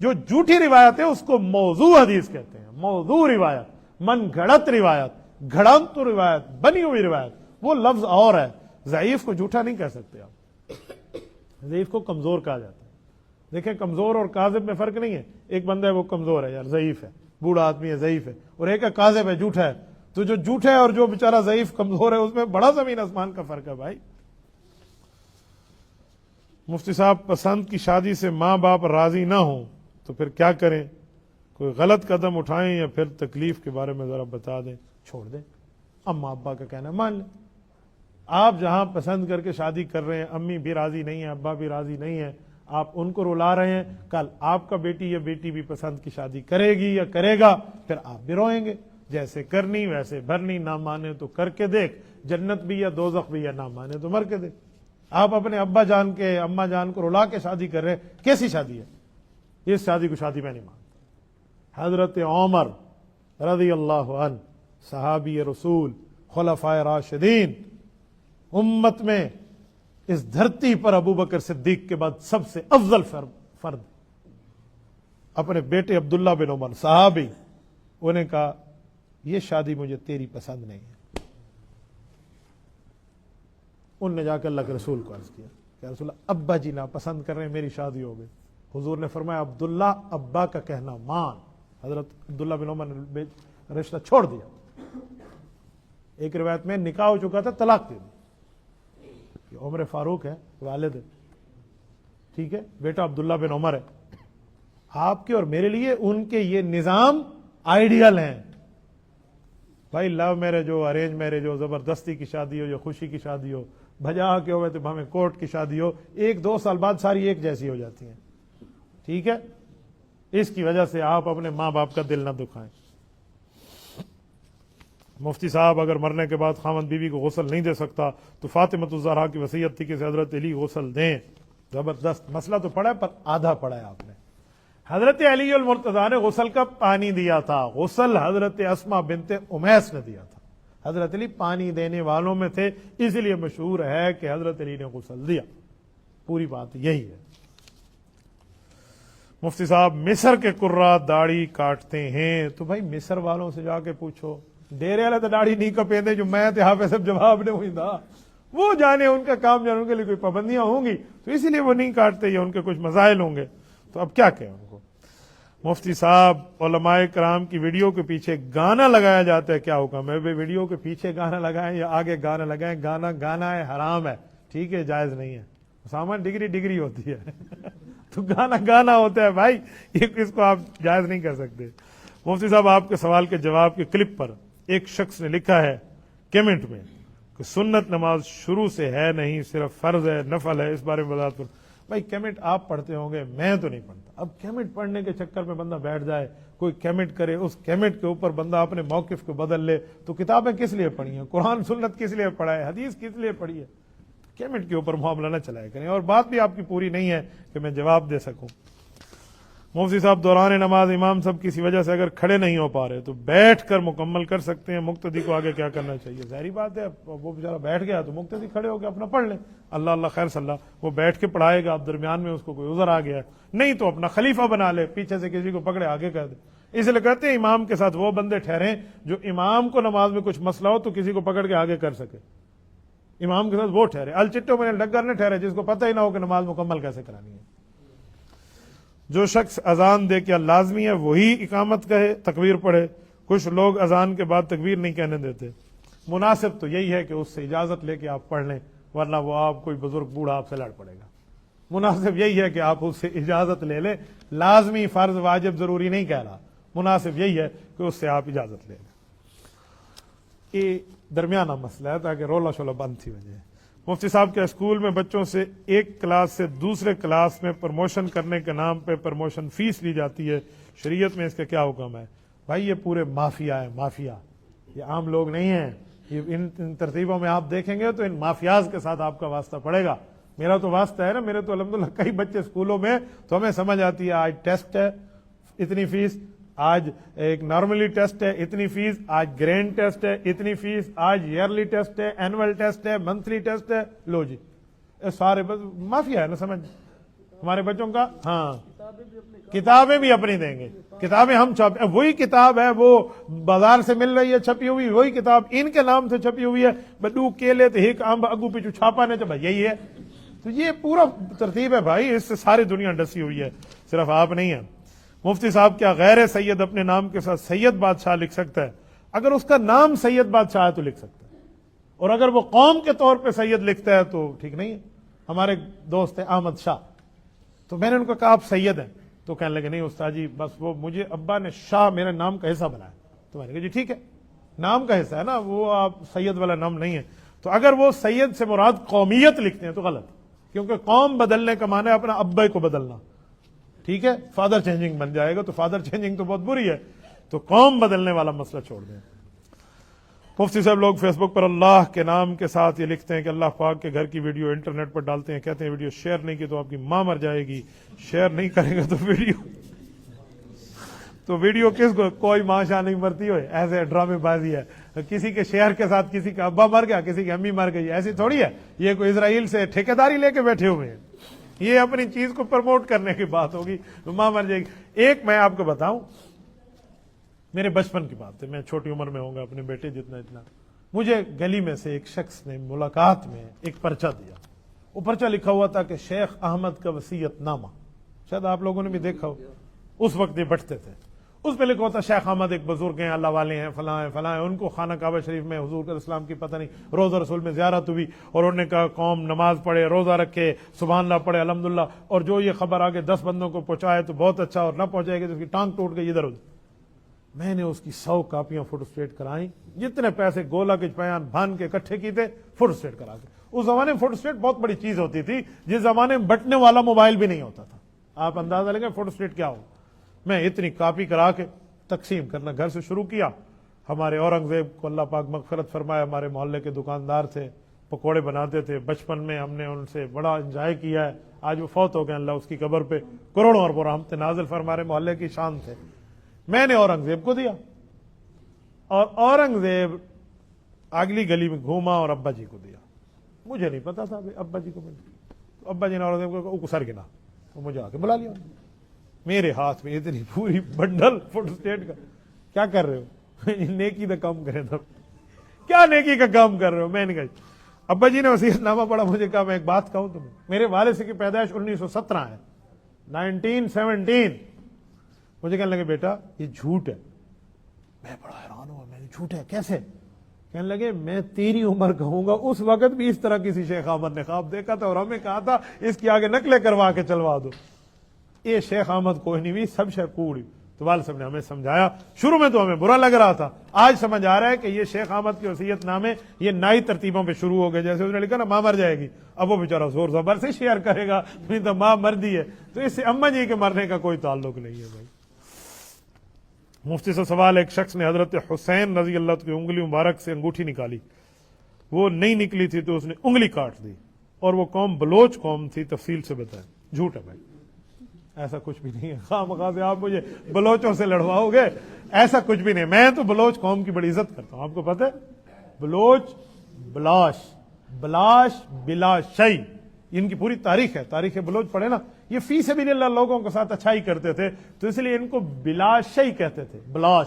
جو جھوٹی روایت ہے اس کو موضوع حدیث کہتے ہیں. موضوع روایت, من گھڑت روایت, گھڑنت روایت, بنی ہوئی روایت, وہ لفظ اور ہے. ضعیف کو جھوٹا نہیں کہہ سکتے آپ, ضعیف کو کمزور کہا جاتا ہے. دیکھیں کمزور اور کاذب میں فرق نہیں ہے. ایک بندہ ہے وہ کمزور ہے, یار ضعیف ہے, بوڑھا آدمی ہے ضعیف ہے, اور ایک ہے کاذب ہے, جھوٹا ہے. تو جو جھوٹا ہے اور جو بیچارہ ضعیف کمزور ہے اس میں بڑا زمین آسمان کا فرق ہے بھائی. مفتی صاحب پسند کی شادی سے ماں باپ راضی نہ ہوں تو پھر کیا کریں؟ کوئی غلط قدم اٹھائیں یا پھر تکلیف کے بارے میں ذرا بتا دیں. چھوڑ دیں, اماں ابا کا کہنا مان لیں. آپ جہاں پسند کر کے شادی کر رہے ہیں, امی بھی راضی نہیں ہے, ابا بھی راضی نہیں ہے, آپ ان کو رلا رہے ہیں, کل آپ کا بیٹی یا بیٹی بھی پسند کی شادی کرے گی یا کرے گا, پھر آپ بھی روئیں گے. جیسے کرنی ویسے بھرنی, نہ مانے تو کر کے دیکھ, جنت بھی یا دوزخ بھی, یا نہ مانے تو مر کے دیکھ. آپ اپنے ابا جان کے اماں جان کو رلا کے شادی کر رہے ہیں, کیسی شادی ہے؟ اس شادی کو شادی میں نہیں مانتا. حضرت عمر رضی اللہ عنہ, صحابی رسول, خلفائے راشدین, امت میں اس دھرتی پر ابو بکر صدیق کے بعد سب سے افضل فرد, اپنے بیٹے عبداللہ بن عمر صحابی, انہیں کہا یہ شادی مجھے تیری پسند نہیں ہے. ان نے جا کر اللہ کے رسول کو عرض کیا کہ رسول اللہ ابا جی ناپسند کر رہے ہیں, میری شادی ہو گئی. حضور نے فرمایا عبداللہ ابا کا کہنا مان. حضرت عبداللہ بن عمر نے رشتہ چھوڑ دیا. ایک روایت میں نکاح ہو چکا تھا, طلاق دے دی. عمر فاروق ہے, والد ہے, ٹھیک ہے, بیٹا عبداللہ بن عمر ہے. آپ کے اور میرے لیے ان کے یہ نظام آئیڈیل ہیں بھائی. لو میرج ہو, ارینج میرج ہو, زبردستی کی شادی ہو یا خوشی کی شادی ہو, بھجا کے ہوئے تو ہمیں کورٹ کی شادی ہو, 1-2 سال بعد ساری ایک جیسی ہو جاتی ہیں. ٹھیک ہے, اس کی وجہ سے آپ اپنے ماں باپ کا دل نہ دکھائیں. مفتی صاحب اگر مرنے کے بعد خاوند بیوی کو غسل نہیں دے سکتا تو فاطمۃ الزہرا کی وصیت تھی کہ حضرت علی غسل دیں. زبردست مسئلہ تو پڑھا ہے پر آدھا پڑھا ہے آپ نے. حضرت علی المرتضیٰ نے غسل کا پانی دیا تھا, غسل حضرت اسماء بنت امیس نے دیا تھا. حضرت علی پانی دینے والوں میں تھے, اس لیے مشہور ہے کہ حضرت علی نے غسل دیا. پوری بات یہی ہے. مفتی صاحب مصر کے قرہ داڑھی کاٹتے ہیں, تو بھائی مصر والوں سے جا کے پوچھو, ڈیرے والے تو داڑھی نہیں کپیندے, جو میں یہاں پہ سب جواب نہیں ہوئی تھا, وہ جانے ان کا کام جانے, ان کے لیے کوئی پابندیاں ہوں گی تو اسی لیے وہ نہیں کاٹتے, یا ان کے کچھ مسائل ہوں گے, تو اب کیا کہیں ان کو. مفتی صاحب علماء کرام کی ویڈیو کے پیچھے گانا لگایا جاتا ہے, کیا حکم ہے؟ ویڈیو کے پیچھے گانا لگائیں یا آگے گانا لگائیں, گانا ہے, حرام ہے, ٹھیک ہے, جائز نہیں ہے. سامان ڈگری ہوتی ہے تو گانا ہوتا ہے بھائی, اس کو آپ جائز نہیں کر سکتے. مفتی صاحب آپ کے سوال کے جواب کے کلپ پر ایک شخص نے لکھا ہے کیمنٹ میں کہ سنت نماز شروع سے ہے نہیں, صرف فرض ہے, نفل ہے, اس بارے میں وضاحت کرو. بھائی کیمنٹ آپ پڑھتے ہوں گے, میں تو نہیں پڑھتا. اب کیمنٹ پڑھنے کے چکر میں بندہ بیٹھ جائے, کوئی کیمنٹ کرے, اس کیمنٹ کے اوپر بندہ اپنے موقف کو بدل لے, تو کتابیں کس لیے پڑھی ہیں, قرآن سنت کس لیے پڑھا ہے, حدیث کس لیے پڑھی ہے. کیمنٹ کے اوپر معاملہ نہ چلایا کریں. اور بات بھی آپ کی پوری نہیں ہے کہ میں جواب دے سکوں. مفتی صاحب دوران نماز امام صاحب کسی وجہ سے اگر کھڑے نہیں ہو پا رہے تو بیٹھ کر مکمل کر سکتے ہیں, مقتدی کو آگے کیا کرنا چاہیے؟ ظاہری بات ہے, وہ بیچارہ بیٹھ گیا تو مقتدی کھڑے ہو کے اپنا پڑھ لیں, اللہ اللہ خیر صلی اللہ, وہ بیٹھ کے پڑھائے گا. اب درمیان میں اس کو کوئی عذر آ گیا نہیں تو اپنا خلیفہ بنا لے, پیچھے سے کسی کو پکڑے آگے کر دے. اس لیے کہتے ہیں امام کے ساتھ وہ بندے ٹھہریں جو امام کو نماز میں کچھ مسئلہ ہو تو کسی کو پکڑ کے آگے کر سکے. امام کے ساتھ وہ ٹھہرے, الچٹوں میں ڈگر نہ ٹھہرے جس کو پتہ ہی نہ ہو کہ نماز مکمل کیسے کرانی ہے. جو شخص اذان دے کیا لازمی ہے وہی اقامت کہے, تکبیر پڑھے؟ کچھ لوگ اذان کے بعد تکبیر نہیں کہنے دیتے. مناسب تو یہی ہے کہ اس سے اجازت لے کے آپ پڑھ لیں, ورنہ وہ آپ کوئی بزرگ بوڑھا آپ سے لڑ پڑے گا. مناسب یہی ہے کہ آپ اس سے اجازت لے لیں. لازمی, فرض, واجب, ضروری نہیں کہہ رہا, مناسب یہی ہے کہ اس سے آپ اجازت لے لیں. یہ درمیانہ مسئلہ ہے تاکہ رولا شولا بند تھی وجہ. مفتی صاحب کے اسکول میں بچوں سے ایک کلاس سے دوسرے کلاس میں پروموشن کرنے کے نام پہ پروموشن فیس لی جاتی ہے, شریعت میں اس کا کیا حکم ہے؟ بھائی یہ پورے مافیا ہے, مافیا, یہ عام لوگ نہیں ہیں. یہ ان ترتیبوں میں آپ دیکھیں گے تو ان مافیاز کے ساتھ آپ کا واسطہ پڑے گا. میرا تو واسطہ ہے نا, میرے تو الحمدللہ کئی بچے اسکولوں میں, تو ہمیں سمجھ آتی ہے آج ٹیسٹ ہے اتنی فیس, آج ایک نارملی ٹیسٹ ہے اتنی فیس, آج گرینڈ ٹیسٹ ہے اتنی فیس, آج ایئرلی ٹیسٹ ہے, اینول ٹیسٹ ہے, منتھلی ٹیسٹ ہے. لو جی, سارے مافیا ہے نا سمجھ ہمارے بچوں کا. ہاں, کتابیں بھی اپنی دیں گے, کتابیں ہم چھاپ, وہی کتاب ہے وہ بازار سے مل رہی ہے چھپی ہوئی, وہی کتاب ان کے نام سے چھپی ہوئی ہے, بدو کیلے تو ایک امب اگو پیچھو چھاپا نے, بھائی یہی ہے. تو یہ پورا ترتیب ہے بھائی, اس سے ساری دنیا ڈسی ہوئی ہے, صرف آپ نہیں ہیں. مفتی صاحب کیا غیر سید اپنے نام کے ساتھ سید بادشاہ لکھ سکتا ہے؟ اگر اس کا نام سید بادشاہ ہے تو لکھ سکتا ہے, اور اگر وہ قوم کے طور پہ سید لکھتا ہے تو ٹھیک نہیں ہے. ہمارے دوست ہیں احمد شاہ, تو میں نے ان کو کہا آپ سید ہیں, تو کہنے لگے نہیں استاد جی بس وہ مجھے ابا نے شاہ میرے نام کا حصہ بنایا. تو میں نے کہا جی ٹھیک ہے, نام کا حصہ ہے نا, وہ آپ سید والا نام نہیں ہے. تو اگر وہ سید سے مراد قومیت لکھتے ہیں تو غلط, کیونکہ قوم بدلنے کا معنی ہے اپنا ابا کو بدلنا. ٹھیک ہے, فادر چینجنگ بن جائے گا, تو فادر چینجنگ تو بہت بری ہے, تو قوم بدلنے والا مسئلہ چھوڑ دیں. مفتی صاحب لوگ فیس بک پر اللہ کے نام کے ساتھ یہ لکھتے ہیں کہ اللہ پاک کے گھر کی ویڈیو انٹرنیٹ پر ڈالتے ہیں, کہتے ہیں ویڈیو شیئر نہیں کی تو آپ کی ماں مر جائے گی, شیئر نہیں کرے گا تو ویڈیو کس کو, کوئی ماں شاہ نہیں مرتی ہوئے, ایسے ڈرامے بازی ہے. کسی کے شیئر کے ساتھ کسی کا ابا مر گیا, کسی کی امی مر گئی, ایسی تھوڑی ہے. یہ کوئی اسرائیل سے ٹھیکیداری لے کے بیٹھے ہوئے ہیں, یہ اپنی چیز کو پروموٹ کرنے کی بات ہوگی, ماں مر جائے گی. ایک میں آپ کو بتاؤں, میرے بچپن کی بات ہے, میں چھوٹی عمر میں ہوں گا اپنے بیٹے جتنا اتنا, مجھے گلی میں سے ایک شخص نے ملاقات میں ایک پرچہ دیا. وہ پرچہ لکھا ہوا تھا کہ شیخ احمد کا وصیت نامہ, شاید آپ لوگوں نے بھی دیکھا ہو, اس وقت یہ بٹتے تھے. اس پہ لکھا ہوتا شیخ احمد ایک بزرگ ہیں, اللہ والے ہیں, فلاں ہیں فلاں ہیں, ان کو خانہ کعبہ شریف میں حضور کے اسلام کی پتہ نہیں روزہ رسول میں زیارت ہوئی, اور انہوں نے کہا قوم نماز پڑھے, روزہ رکھے, سبحان اللہ پڑھے, الحمدللہ, اور جو یہ خبر آگے 10 بندوں کو پہنچائے تو بہت اچھا, اور نہ پہنچائے گا تو اس کی ٹانگ ٹوٹ گئی ادھر ادھر. میں نے اس کی 100 کاپیاں فوٹو اسٹیٹ کرائیں, جتنے پیسے گولا کے بیان بھان کے اکٹھے کی تھے فوٹو اسٹیٹ کرا کے. اس زمانے میں فوٹو اسٹیٹ بہت بڑی چیز ہوتی تھی, جس زمانے میں بٹنے والا موبائل بھی نہیں ہوتا تھا. آپ اندازہ لگیں فوٹو اسٹیٹ کیا ہو. میں اتنی کاپی کرا کے تقسیم کرنا گھر سے شروع کیا, ہمارے اورنگزیب کو اللہ پاک مغفرت فرمائے، ہمارے محلے کے دکاندار تھے، پکوڑے بناتے تھے، بچپن میں ہم نے ان سے بڑا انجوائے کیا ہے، آج وہ فوت ہو گئے، اللہ اس کی قبر پہ کروڑوں اور رحمت نازل فرمائے، ہمارے محلے کی شان تھے۔ میں نے اورنگزیب کو دیا، اور اورنگزیب اگلی گلی میں گھوما اور ابا جی کو دیا، مجھے نہیں پتا تھا ابا جی کو مل، ابا جی نے اورنگزیب کو سر گنا، وہ مجھے آ کے بلا لیا، میرے ہاتھ میں اتنی پوری بنڈل فوٹو اسٹیٹ کا، کیا کر رہے ہو؟ نیکی کا کام کرے تھا، کیا نیکی کا کام کر رہے ہو؟ میں نے کہا ابا جی نے وصیت نامہ پڑھا، مجھے کہا میں ایک بات کہوں تمہیں، میرے والد کی پیدائش 1917 ہے، 1917، مجھے کہنے لگے بیٹا یہ جھوٹ ہے، میں بڑا حیران ہوا، میں نے جھوٹ ہے کیسے؟ کہنے لگے میں تیری عمر کہوں گا اس وقت بھی اس طرح کسی شیخ احمد نے خواب دیکھا تھا اور ہمیں کہا تھا اس کی آگے نقلیں کروا کے چلوا دو، یہ شیخ احمد کوئی نہیں ہوئی، سب شے کوڑی۔ تو والد صاحب نے ہمیں سمجھایا، شروع میں تو ہمیں برا لگ رہا تھا، آج سمجھ آ رہا ہے کہ یہ شیخ احمد کی وصیت نامے یہ نئی ترتیبوں پہ شروع ہو گئے، جیسے اس نے لکھا نا ماں مر جائے گی، اب وہ بیچارہ زور زبر سے شیئر کرے گا، نہیں تو ماں مر دی ہے، تو اس سے اماں جی کے مرنے کا کوئی تعلق نہیں ہے بھائی۔ مفتی سے سوال، ایک شخص نے حضرت حسین رضی اللہ عنہ کی انگلی مبارک سے انگوٹھی نکالی، وہ نہیں نکلی تھی تو اس نے انگلی کاٹ دی، اور وہ قوم بلوچ قوم تھی، تفصیل سے بتائیں۔ جھوٹ ہے بھائی، ایسا کچھ بھی نہیں ہے، خواہ سے آپ مجھے بلوچوں سے لڑواؤ گے، ایسا کچھ بھی نہیں، میں تو بلوچ قوم کی بڑی عزت کرتا ہوں، آپ کو پتہ ہے بلوچ بلاش بلا شی، ان کی پوری تاریخ ہے، تاریخ بلوچ پڑھے نا، یہ فی سبیل اللہ لوگوں کے ساتھ اچھائی کرتے تھے، تو اس لیے ان کو بلا شی کہتے تھے، بلاش،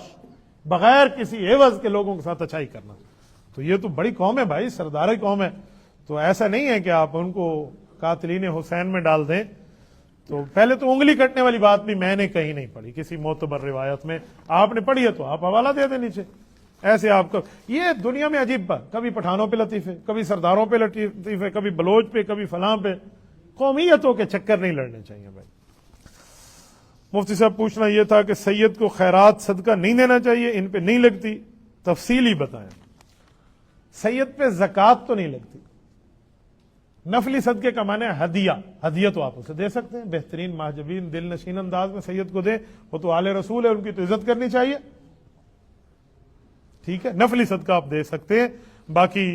بغیر کسی عوض کے لوگوں کے ساتھ اچھائی کرنا۔ تو یہ تو بڑی قوم ہے بھائی، سرداری قوم ہے، تو ایسا نہیں ہے کہ آپ ان کو قاتلین حسین میں ڈال دیں۔ تو پہلے تو انگلی کٹنے والی بات بھی میں نے کہیں نہیں پڑھی کسی معتبر روایت میں، آپ نے پڑھی ہے تو آپ حوالہ دے دیں نیچے، ایسے آپ کو یہ دنیا میں عجیب بات، کبھی پٹھانوں پہ لطیفے، کبھی سرداروں پہ لطیفے، کبھی بلوچ پہ، کبھی فلاں پہ، قومیتوں کے چکر نہیں لڑنے چاہیے بھائی۔ مفتی صاحب پوچھنا یہ تھا کہ سید کو خیرات صدقہ نہیں دینا چاہیے، ان پہ نہیں لگتی، تفصیلی بتائیں۔ سید پہ زکوٰۃ تو نہیں لگتی، نفلی صدقے کا معنی ہے ہدیہ، ہدیہ تو آپ اسے دے سکتے ہیں، بہترین محجبین دل نشین انداز میں سید کو دیں، وہ تو آل رسول ہے، ان کی تو عزت کرنی چاہیے، ٹھیک ہے، نفلی صدقہ آپ دے سکتے ہیں، باقی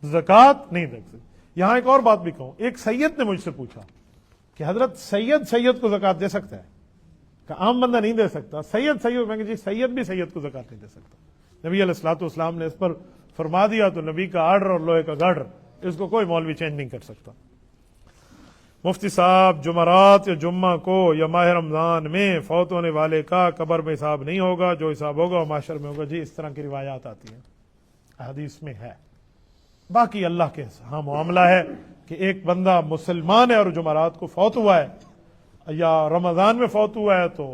زکوٰۃ نہیں دے سکتے۔ یہاں ایک اور بات بھی کہوں، ایک سید نے مجھ سے پوچھا کہ حضرت سید کو زکوٰۃ دے سکتا ہے؟ کہ عام بندہ نہیں دے سکتا، سید میں کہ جی سید بھی سید کو زکوٰۃ نہیں دے سکتا، نبی علیہ الصلوۃ والسلام نے اس پر فرما دیا، تو نبی کا آرڈر اور لوہے کا گارڈر، اس کو کوئی مولوی چینج نہیں کر سکتا۔ مفتی صاحب، جمعرات یا جمعہ کو یا ماہ رمضان میں فوت ہونے والے کا قبر میں حساب نہیں ہوگا، جو حساب ہوگا وہ محشر میں ہوگا؟ جی اس طرح کی روایات آتی ہیں، حدیث میں ہے، باقی اللہ کے ہاں معاملہ ہے کہ ایک بندہ مسلمان ہے اور جمعرات کو فوت ہوا ہے یا رمضان میں فوت ہوا ہے، تو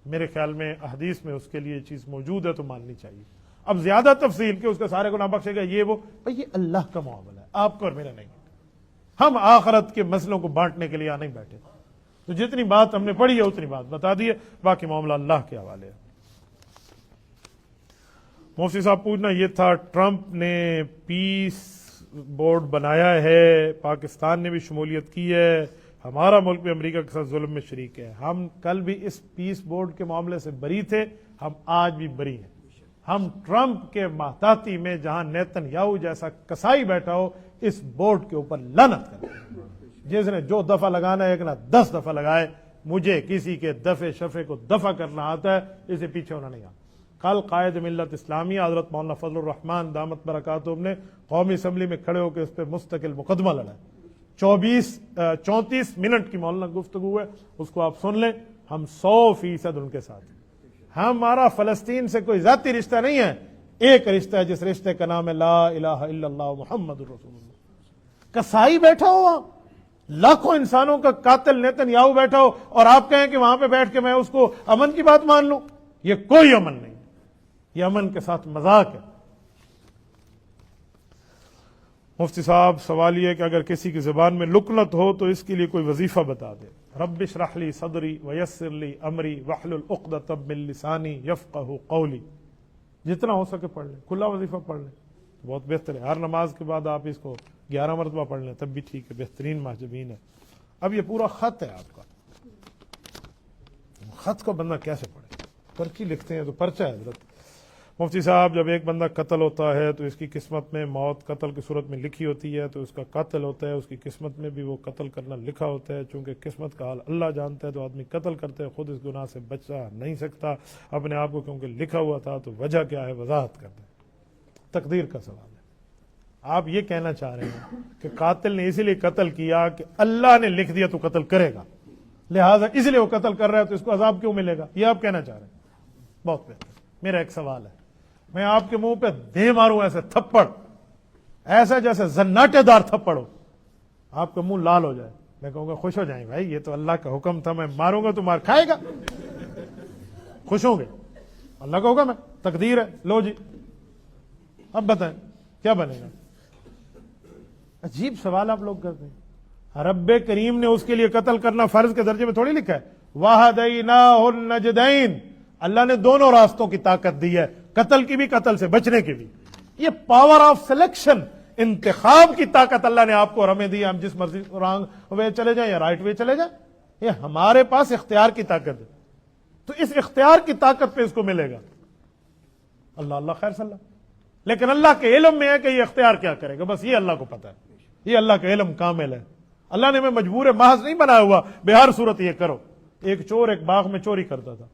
میرے خیال میں حدیث میں اس کے لیے چیز موجود ہے تو ماننی چاہیے۔ اب زیادہ تفصیل کہ اس کا سارے گناہ بخشے گا یہ وہ، بھئی یہ اللہ کا معاملہ ہے، آپ کا اور میرا نہیں، ہم آخرت کے مسئلوں کو بانٹنے کے لیے نہیں بیٹھے، تو جتنی بات ہم نے پڑھی ہے اتنی بات بتا دی ہے، باقی معاملہ اللہ کے حوالے ہے۔ مفتی صاحب پوچھنا یہ تھا، ٹرمپ نے پیس بورڈ بنایا ہے، پاکستان نے بھی شمولیت کی ہے، ہمارا ملک بھی امریکہ کے ساتھ ظلم میں شریک ہے، ہم کل بھی اس پیس بورڈ کے معاملے سے بری تھے، ہم آج بھی بری ہیں، ہم ٹرمپ کے محتاطی میں جہاں نیتن یاہو جیسا کسائی بیٹھا ہو اس بورڈ کے اوپر لعنت کرتے ہیں، جس نے جو دفعہ لگانا ہے ایک نہ 10 دفعہ لگائے، مجھے کسی کے دفع شفے کو دفع کرنا آتا ہے، اسے پیچھے ہونا نہیں آتا۔ کل قائد ملت اسلامیہ حضرت مولانا فضل الرحمان دامت برکاتہم نے قومی اسمبلی میں کھڑے ہو کے اس پہ مستقل مقدمہ لڑا ہے، 34 منٹ کی مولانا گفتگو ہے، اس کو آپ سن لیں، ہم 100% ان کے ساتھ ہیں، ہمارا فلسطین سے کوئی ذاتی رشتہ نہیں ہے، ایک رشتہ ہے جس رشتے کا نام ہے لا الہ الا اللہ محمد رسول اللہ۔ کسائی بیٹھا ہو، لاکھوں انسانوں کا قاتل نیتن یاہو بیٹھا ہو، اور آپ کہیں کہ وہاں پہ بیٹھ کے میں اس کو امن کی بات مان لوں، یہ کوئی امن نہیں، یہ امن کے ساتھ مذاق ہے۔ مفتی صاحب سوال یہ ہے کہ اگر کسی کی زبان میں لکنت ہو تو اس کے لیے کوئی وظیفہ بتا دے۔ رب اشرح لی صدری ویسر لی امری واحلل عقدۃ من لسانی یفقہوا قولی، جتنا ہو سکے پڑھ لیں، کھلا وظیفہ پڑھ لیں، بہت بہتر ہے، ہر نماز کے بعد آپ اس کو 11 مرتبہ پڑھ لیں تب بھی ٹھیک ہے، بہترین محجبین ہے۔ اب یہ پورا خط ہے آپ کا، خط کو بندہ کیسے پڑھے؟ پرچی لکھتے ہیں تو پرچہ ہے حضرت۔ مفتی صاحب جب ایک بندہ قتل ہوتا ہے تو اس کی قسمت میں موت قتل کی صورت میں لکھی ہوتی ہے، تو اس کا قتل ہوتا ہے، اس کی قسمت میں بھی وہ قتل کرنا لکھا ہوتا ہے، چونکہ قسمت کا حال اللہ جانتا ہے تو آدمی قتل کرتا ہے، خود اس گناہ سے بچا نہیں سکتا اپنے آپ کو، کیونکہ لکھا ہوا تھا تو وجہ کیا ہے وضاحت کر دیں۔ تقدیر کا سوال ہے۔ آپ یہ کہنا چاہ رہے ہیں کہ قاتل نے اسی لیے قتل کیا کہ اللہ نے لکھ دیا تو قتل کرے گا، لہٰذا اس لیے وہ قتل کر رہا ہے تو اس کو عذاب کیوں ملے گا، یہ آپ کہنا چاہ رہے ہیں؟ بہت بہتر۔ میرا ایک سوال ہے، میں آپ کے منہ پہ دے ماروں ایسے تھپڑ، ایسا جیسے زناٹے دار تھپڑ ہو، آپ کا منہ لال ہو جائے، میں کہوں گا خوش ہو جائیں بھائی، یہ تو اللہ کا حکم تھا، میں ماروں گا تو مار کھائے گا، خوش ہوں گے؟ اللہ کا حکم ہے، تقدیر ہے، لو جی اب بتائیں کیا بنے گا؟ عجیب سوال آپ لوگ کرتے ہیں۔ رب کریم نے اس کے لیے قتل کرنا فرض کے درجے میں تھوڑی لکھا ہے، وَهَدَيْنَاهُ النَّجْدَيْنِ، اللہ نے دونوں راستوں کی طاقت دی ہے، قتل کی بھی قتل سے بچنے کی بھی۔ یہ پاور آف سلیکشن، انتخاب کی طاقت اللہ نے آپ کو اور ہمیں دی ہے، ہم جس مرضی رانگ وے چلے جائیں یا رائٹ وے چلے جائیں، یہ ہمارے پاس اختیار کی طاقت ہے، تو اس اختیار کی طاقت پہ اس کو ملے گا۔ اللہ اللہ خیر صلی اللہ، لیکن اللہ کے علم میں ہے کہ یہ اختیار کیا کرے گا، بس یہ اللہ کو پتا ہے، یہ اللہ کا علم کامل ہے۔ اللہ نے ہمیں مجبور محض نہیں بنایا ہوا بے ہر صورت یہ کرو۔ ایک چور ایک باغ میں چوری کرتا تھا،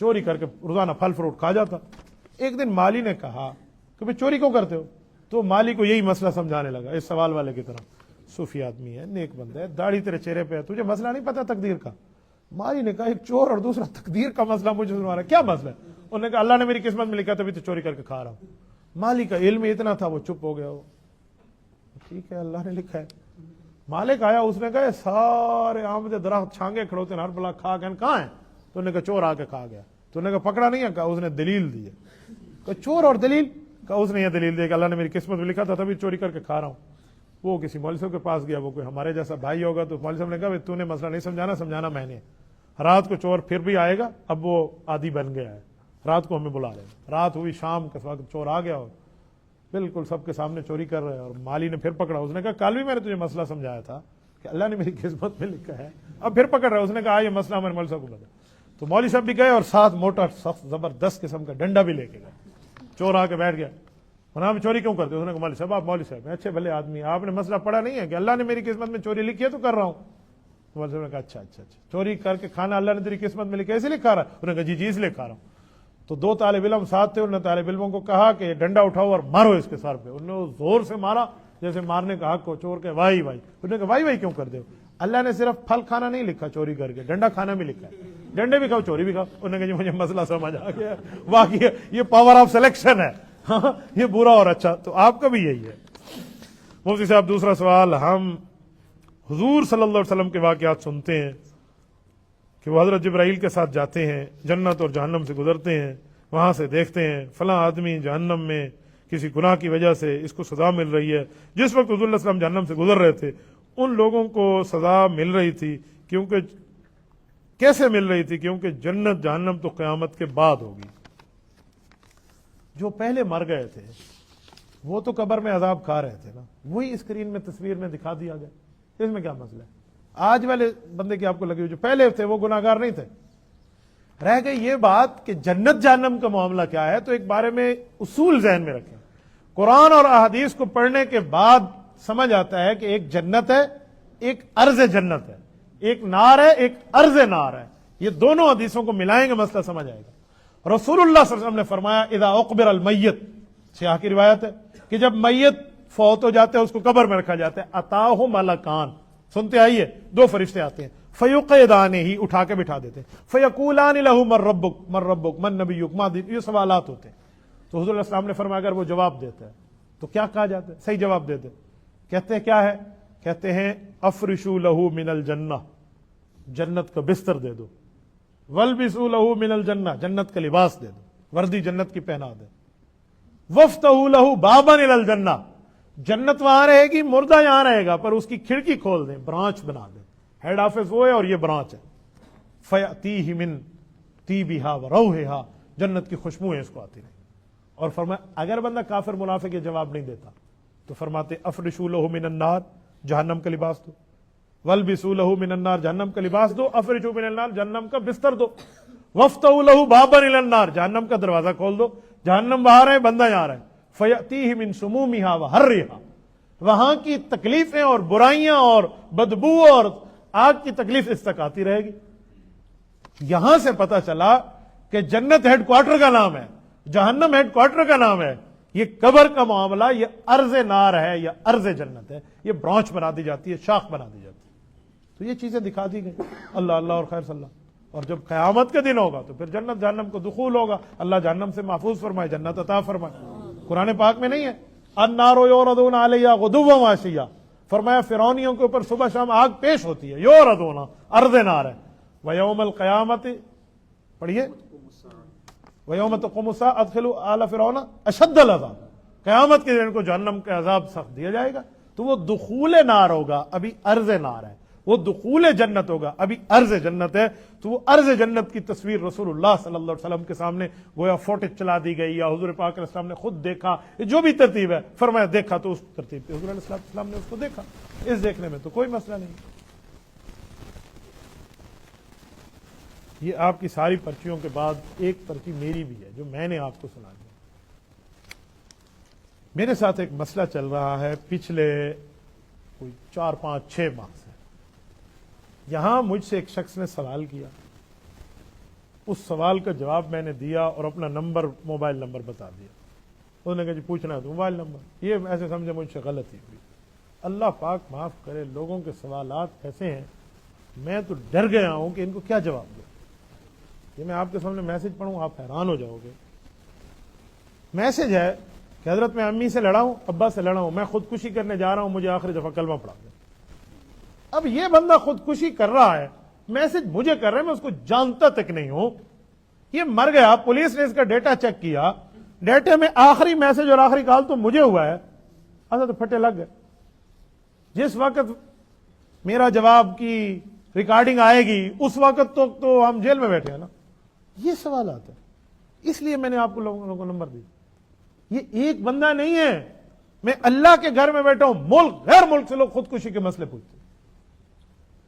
چوری کر کے روزانہ پھل فروٹ کھا جاتا۔ ایک دن مالی نے کہا کہ بھئی چوری کیوں کرتے ہو؟ تو مالی کو یہی مسئلہ سمجھانے لگا، اس سوال والے کی طرح، صوفی آدمی ہے، نیک بندہ ہے، داڑھی تیرے چہرے پہ ہے، تجھے مسئلہ نہیں پتا تقدیر کا؟ مالی نے کہا ایک چور اور دوسرا تقدیر کا مسئلہ مجھے سنوا رہا ہے، کیا مسئلہ ہے؟ انہوں نے کہا اللہ نے میری قسمت میں لکھا تبھی تو چوری کر کے کھا رہا ہوں۔ مالی کا علم اتنا تھا وہ چپ ہو گیا، وہ ٹھیک ہے اللہ نے لکھا ہے۔ مالک آیا، اس نے کہا سارے آم کے درخت چھانگے کھڑے ہوتے ہیں، ہر بلا کھا گئے، کہاں ہیں؟ تو انہوں نے کہا چور آ کے کھا گیا۔ تو انہوں نے کہا پکڑا نہیں ہے؟ کہا اس نے دلیل دی ہے۔ کہا چور اور دلیل؟ کہا اس نے یہ دلیل دی کہ اللہ نے میری قسمت میں لکھا تھا تبھی چوری کر کے کھا رہا ہوں۔ وہ کسی مولوی صاحب کے پاس گیا، وہ کوئی ہمارے جیسا بھائی ہوگا، تو مولوی صاحب نے کہا تو نے مسئلہ نہیں سمجھانا، سمجھانا میں نے۔ رات کو چور پھر بھی آئے گا، اب وہ عادی بن گیا ہے، رات کو ہمیں بلا لے۔ رات ہوئی، شام کے وقت چور آ گیا اور بالکل سب کے سامنے چوری کر رہے ہیں، اور مالی نے پھر پکڑا۔ اس نے کہا کل بھی میں نے تجھے مسئلہ سمجھایا تھا کہ اللہ نے میری قسمت میں لکھا ہے، اب پھر پکڑ رہا ہے۔ اس نے کہا یہ مسئلہ ہمارے مولوی صاحب کو بتا۔ تو مولوی صاحب بھی گئے اور ساتھ موٹا سخت زبردست قسم کا ڈنڈا بھی لے کے گئے۔ چور آ کے بیٹھ گیا، آپ چوری کیوں کرتے؟ اس نے کہا مولوی صاحب آپ مولوی صاحب اچھے بھلے آدمی، آپ نے مسئلہ پڑھا نہیں ہے کہ اللہ نے میری قسمت میں چوری لکھی ہے تو کر رہا ہوں؟ مولوی صاحب نے کہا اچھا اچھا اچھا، چوری کر کے کھانا اللہ نے تیری قسمت میں لکھا ہے، اسی لیے کھا رہا ہے؟ انہوں نے کہا جی جی اس لیے کھا رہا ہوں۔ تو دو طالب علم ساتھ تھے، انہوں نے طالب علموں کو کہا کہ ڈنڈا اٹھاؤ اور مارو اس کے سر پہ۔ انہوں نے زور سے مارا جیسے مارنے کا حق کو، چور کے وائی وائی۔ انہوں نے کہا وائی وائی کیوں کر دے ہو؟ اللہ نے صرف پھل کھانا نہیں لکھا چوری کر کے، ڈنڈا کھانا بھی لکھا ہے، ڈنڈے بھی کھاؤ چوری بھی کھاؤ۔ انہوں نے کہا جی مجھے مسئلہ سمجھ آ گیا، واقعی یہ پاور آف سلیکشن ہے، ہاں یہ برا اور اچھا، تو آپ کا بھی یہی ہے۔ مفتی صاحب دوسرا سوال، ہم حضور صلی اللہ علیہ وسلم کے واقعات سنتے ہیں کہ وہ حضرت جبرائیل کے ساتھ جاتے ہیں، جنت اور جہنم سے گزرتے ہیں، وہاں سے دیکھتے ہیں فلاں آدمی جہنم میں کسی گناہ کی وجہ سے اس کو سزا مل رہی ہے۔ جس وقت حضور علیہ السلام جہنم سے گزر رہے تھے ان لوگوں کو سزا مل رہی تھی، کیونکہ کیسے مل رہی تھی؟ کیونکہ جنت جہنم تو قیامت کے بعد ہوگی۔ جو پہلے مر گئے تھے وہ تو قبر میں عذاب کھا رہے تھے نا، وہی اسکرین میں تصویر میں دکھا دیا گیا، اس میں کیا مسئلہ ہے؟ آج والے بندے کی آپ کو لگی ہوئی، جو پہلے تھے وہ گناہگار نہیں تھے۔ رہ گئی یہ بات کہ جنت جہنم کا معاملہ کیا ہے، تو ایک بارے میں اصول ذہن میں رکھیں۔ قرآن اور احادیث کو پڑھنے کے بعد سمجھ آتا ہے کہ ایک جنت ہے، ایک ارض جنت ہے، ایک نار ہے، ایک ارض نار ہے۔ یہ دونوں حدیثوں کو ملائیں گے مسئلہ سمجھ آئے گا۔ رسول اللہ صلی اللہ علیہ وسلم نے فرمایا اذا اقبر المیت، سیاح کی روایت ہے کہ جب میت فوت ہو جاتا ہے اس کو قبر میں رکھا جاتا ہے، اتاہ ملکان، سنتے آئیے، دو فرشتے آتے ہیں، فیقعدانہ ہی اٹھا کے بٹھا دیتے ہیں، فیقولان لہ من ربک من ربک من نبیک ما دین، یہ سوالات ہوتے ہیں۔ تو حضور علیہ السلام نے فرمایا اگر وہ جواب دیتا ہے تو کیا کہا جاتا ہے؟ صحیح جواب دیتے، کہتے ہیں کیا ہے؟ کہتے ہیں افرشوا لہ من الجنہ، جنت کا بستر دے دو، والبسوا لہ من الجنہ، جنت کا لباس دے دو، وردی جنت کی پہنا دے، وفتحوا لہ بابا الی الجنہ، جنت وہاں رہے گی، مردہ یہاں رہے گا، پر اس کی کھڑکی کھول دیں، برانچ بنا دیں، ہیڈ آفس وہ ہے اور یہ برانچ ہے، فیأتیہ من طیبہا وروحہا، جنت کی خوشبوئیں اس کو آتی رہیں۔ اور فرمایا اگر بندہ کافر منافق یہ جواب نہیں دیتا تو فرماتے افرشوا لہ من النار، جہنم کا لباس دو، والبسوا لہ من النار، جہنم کا لباس دو، افرشوا من النار، جہنم کا بستر دو، وفتحوا لہ بابا الی النار، جہنم کا دروازہ کھول دو، جہنم باہر ہے، بندہ یہاں ہے، فَيَأْتِيهِ مِن سُمُومِهَا وَحَرِّهَا، وہاں کی تکلیفیں اور برائیاں اور بدبو اور آگ کی تکلیف اس تک آتی رہے گی۔ یہاں سے پتا چلا کہ جنت ہیڈ کوارٹر کا نام ہے، جہنم ہیڈ کوارٹر کا نام ہے۔ یہ قبر کا معاملہ یہ ارض نار ہے یا ارض جنت ہے، یہ برانچ بنا دی جاتی ہے، شاخ بنا دی جاتی ہے۔ تو یہ چیزیں دکھا دی گئی، اللہ اللہ اور خیر صلی اللہ۔ اور جب قیامت کے دن ہوگا تو پھر جنت جہنم کو دخول ہوگا، اللہ جہنم سے محفوظ فرمائے، جنت عطا فرمائے۔ قرآن پاک میں نہیں ہے النار یعرضون علیہا غدوا وعشیا، فرمایا فرعونیوں کے اوپر صبح شام آگ پیش ہوتی ہے، یعرضون ارض نار ہے، ویوم القیامت پڑھیے وَيَوْمَ تَقُومُ السَّاعَةُ أَدْخِلُوا آلَ فِرْعَوْنَ أَشَدَّ الْعَذَابِ، قیامت کے دن کو جہنم کا عذاب سخت دیا جائے گا۔ تو وہ دخول نار ہوگا، ابھی ارض نار ہے، وہ دخول جنت ہوگا، ابھی ارض جنت ہے۔ تو وہ ارض جنت کی تصویر رسول اللہ صلی اللہ علیہ وسلم کے سامنے گویا فوٹیج چلا دی گئی، یا حضور پاک علیہ السلام نے خود دیکھا، جو بھی ترتیب ہے فرمایا دیکھا، تو اس ترتیب پہ حضور علیہ السلام نے اس کو دیکھا۔ اس دیکھنے میں تو کوئی مسئلہ نہیں۔ یہ آپ کی ساری پرچیوں کے بعد ایک پرچی میری بھی ہے جو میں نے آپ کو سنا دیا۔ میرے ساتھ ایک مسئلہ چل رہا ہے پچھلے کوئی 4 5 6 ماہ سے۔ یہاں مجھ سے ایک شخص نے سوال کیا، اس سوال کا جواب میں نے دیا اور اپنا نمبر، موبائل نمبر بتا دیا۔ انہوں نے کہا جی پوچھنا ہے تو موبائل نمبر، یہ ایسے سمجھے مجھ سے غلطی ہوئی۔ اللہ پاک معاف کرے، لوگوں کے سوالات ایسے ہیں، میں تو ڈر گیا ہوں کہ ان کو کیا جواب دوں۔ یہ میں آپ کے سامنے میسج پڑھوں آپ حیران ہو جاؤ گے۔ میسج ہے کہ حضرت میں امی سے لڑا ہوں، ابا سے لڑا ہوں، میں خودکشی کرنے جا رہا ہوں، مجھے آخری دفعہ کلمہ پڑھا دیں۔ اب یہ بندہ خودکشی کر رہا ہے، میسج مجھے کر رہا ہے، میں اس کو جانتا تک نہیں ہوں۔ یہ مر گیا، پولیس نے اس کا ڈیٹا چیک کیا، ڈیٹے میں آخری میسج اور آخری کال تو مجھے ہوا ہے۔ اچھا تو پھٹے لگ گئے۔ جس وقت میرا جواب کی ریکارڈنگ آئے گی اس وقت تو ہم جیل میں بیٹھے ہیں نا۔ یہ سوالات ہے، اس لیے میں نے آپ کو لوگوں کو نمبر دی۔ یہ ایک بندہ نہیں ہے، میں اللہ کے گھر میں بیٹھا ہوں، ملک غیر ملک سے لوگ خودکشی کے مسئلے پوچھتے ہیں۔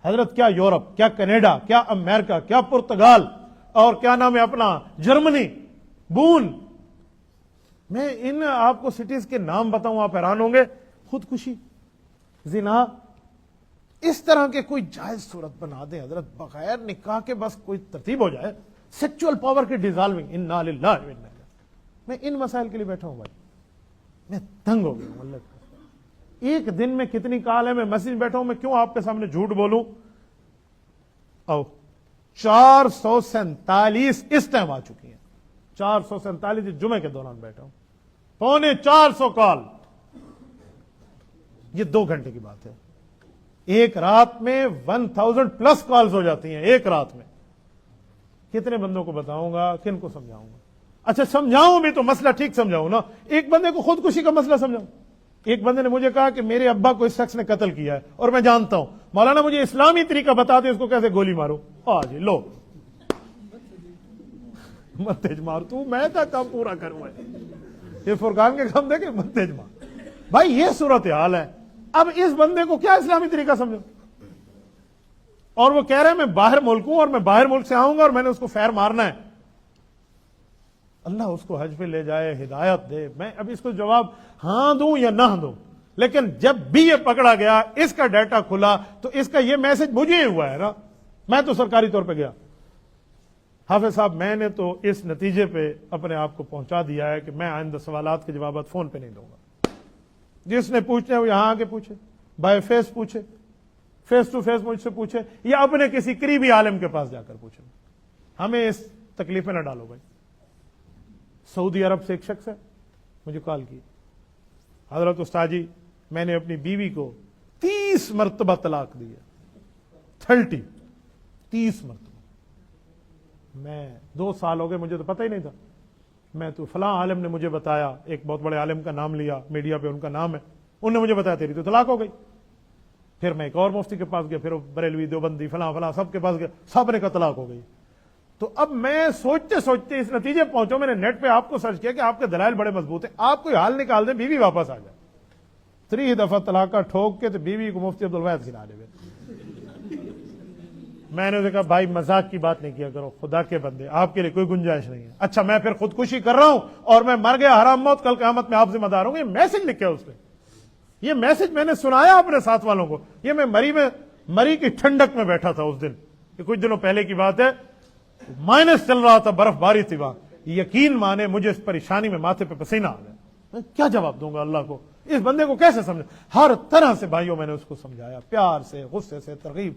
حضرت کیا یورپ، کیا کینیڈا، کیا امریکہ، کیا پرتگال، اور کیا نام ہے اپنا جرمنی، بون، میں ان آپ کو سٹیز کے نام بتاؤں آپ حیران ہوں گے۔ خودکشی، زنا، اس طرح کے کوئی جائز صورت بنا دیں حضرت، بغیر نکاح کے بس کوئی ترتیب ہو جائے، سیکچول پاور کی ڈیزالونگ، انا للہ و انا الیہ۔ میں ان مسائل کے لیے بیٹھا ہوں بھائی، میں تنگ ہو گیا ہوں اللہ کا۔ ایک دن میں کتنی کال ہے، میں مسجد میں بیٹھا ہوں، میں کیوں آپ کے سامنے جھوٹ بولوں؟ او 447 اس ٹائم آ چکی ہیں، 447 جمعے کے دوران بیٹھا ہوں، 450 کال، یہ 2 گھنٹے کی بات ہے۔ ایک رات میں 1000+ کالز ہو جاتی ہیں ایک رات میں۔ کتنے بندوں کو بتاؤں گا، کن کو سمجھاؤں گا؟ اچھا سمجھاؤں بھی تو مسئلہ ٹھیک سمجھاؤں نا۔ ایک بندے کو خودکشی کا مسئلہ سمجھاؤں۔ ایک بندے نے مجھے کہا کہ میرے ابا کو اس شخص نے قتل کیا ہے اور میں جانتا ہوں، مولانا مجھے اسلامی طریقہ بتا دے اس کو کیسے گولی مارو۔ جی لو مت تیج مار، تو میں تھا کام پورا کروں۔ یہ فرقان کے کام دے کہ مت تیج مار، بھائی یہ صورتحال ہے۔ اب اس بندے کو کیا اسلامی طریقہ سمجھو؟ اور وہ کہہ رہے ہیں میں باہر ملک ہوں اور میں باہر ملک سے آؤں گا اور میں نے اس کو فیر مارنا ہے۔ اللہ اس کو حج پہ لے جائے، ہدایت دے۔ میں اب اس کو جواب ہاں دوں یا نہ دوں، لیکن جب بھی یہ پکڑا گیا، اس کا ڈیٹا کھلا، تو اس کا یہ میسج مجھے ہی ہوا ہے نا، میں تو سرکاری طور پہ گیا۔ حافظ صاحب میں نے تو اس نتیجے پہ اپنے آپ کو پہنچا دیا ہے کہ میں آئندہ سوالات کے جوابات فون پہ نہیں دوں گا۔ جس نے پوچھنا ہے وہ یہاں آگے پوچھے، بائی فیس پوچھے، فیس ٹو فیس مجھ سے پوچھے، یا اپنے کسی قریبی عالم کے پاس جا کر پوچھے۔ ہمیں اس تکلیف میں نہ ڈالو بھائی۔ سعودی عرب سے ایک شخص ہے، مجھے کال کی، حضرت استاد جی میں نے اپنی بیوی کو 30 مرتبہ طلاق دی ہے، 30 مرتبہ۔ میں 2 سال ہو گئے، مجھے تو پتہ ہی نہیں تھا۔ میں تو فلاں عالم نے مجھے بتایا، ایک بہت بڑے عالم کا نام لیا، میڈیا پہ ان کا نام ہے، انہوں نے مجھے بتایا تیری تو طلاق ہو گئی۔ پھر میں ایک اور مفتی کے پاس گیا، پھر بریلوی، دیوبندی، فلاں فلاں سب کے پاس گیا، سب نے کہا طلاق ہو گئی۔ تو اب میں سوچتے سوچتے اس نتیجے پہنچا، میں نے نیٹ پہ آپ کو سرچ کیا کہ آپ کے دلائل بڑے مضبوط ہیں، آپ کوئی حال نکال دیں بیوی واپس آ جائے۔ 3 دفعہ طلاق کا ٹھوک کے تو بیوی کو مفتی عبدالواحد کھلا دے۔ میں نے اسے کہا بھائی مذاق کی بات نہیں کیا کرو، خدا کے بندے آپ کے لیے کوئی گنجائش نہیں ہے۔ اچھا میں پھر خودکشی کر رہا ہوں اور میں مر گیا حرام موت، کل قیامت میں آپ ذمہ دار ہوں گے۔ یہ میسج لکھا اس نے، یہ میسج میں نے سنایا اپنے ساتھ والوں کو۔ یہ میں مری کی ٹھنڈک میں بیٹھا تھا اس دن، یہ کچھ دنوں پہلے کی بات ہے، مائنس چل رہا تھا، برف باری تھی وہاں۔ یقین مانے مجھے اس پریشانی میں ماتھے پہ پسینہ آ گیا، میں کیا جواب دوں گا اللہ کو؟ اس بندے کو کیسے سمجھا؟ ہر طرح سے بھائیوں میں نے اس کو سمجھایا، پیار سے، غصے سے، ترغیب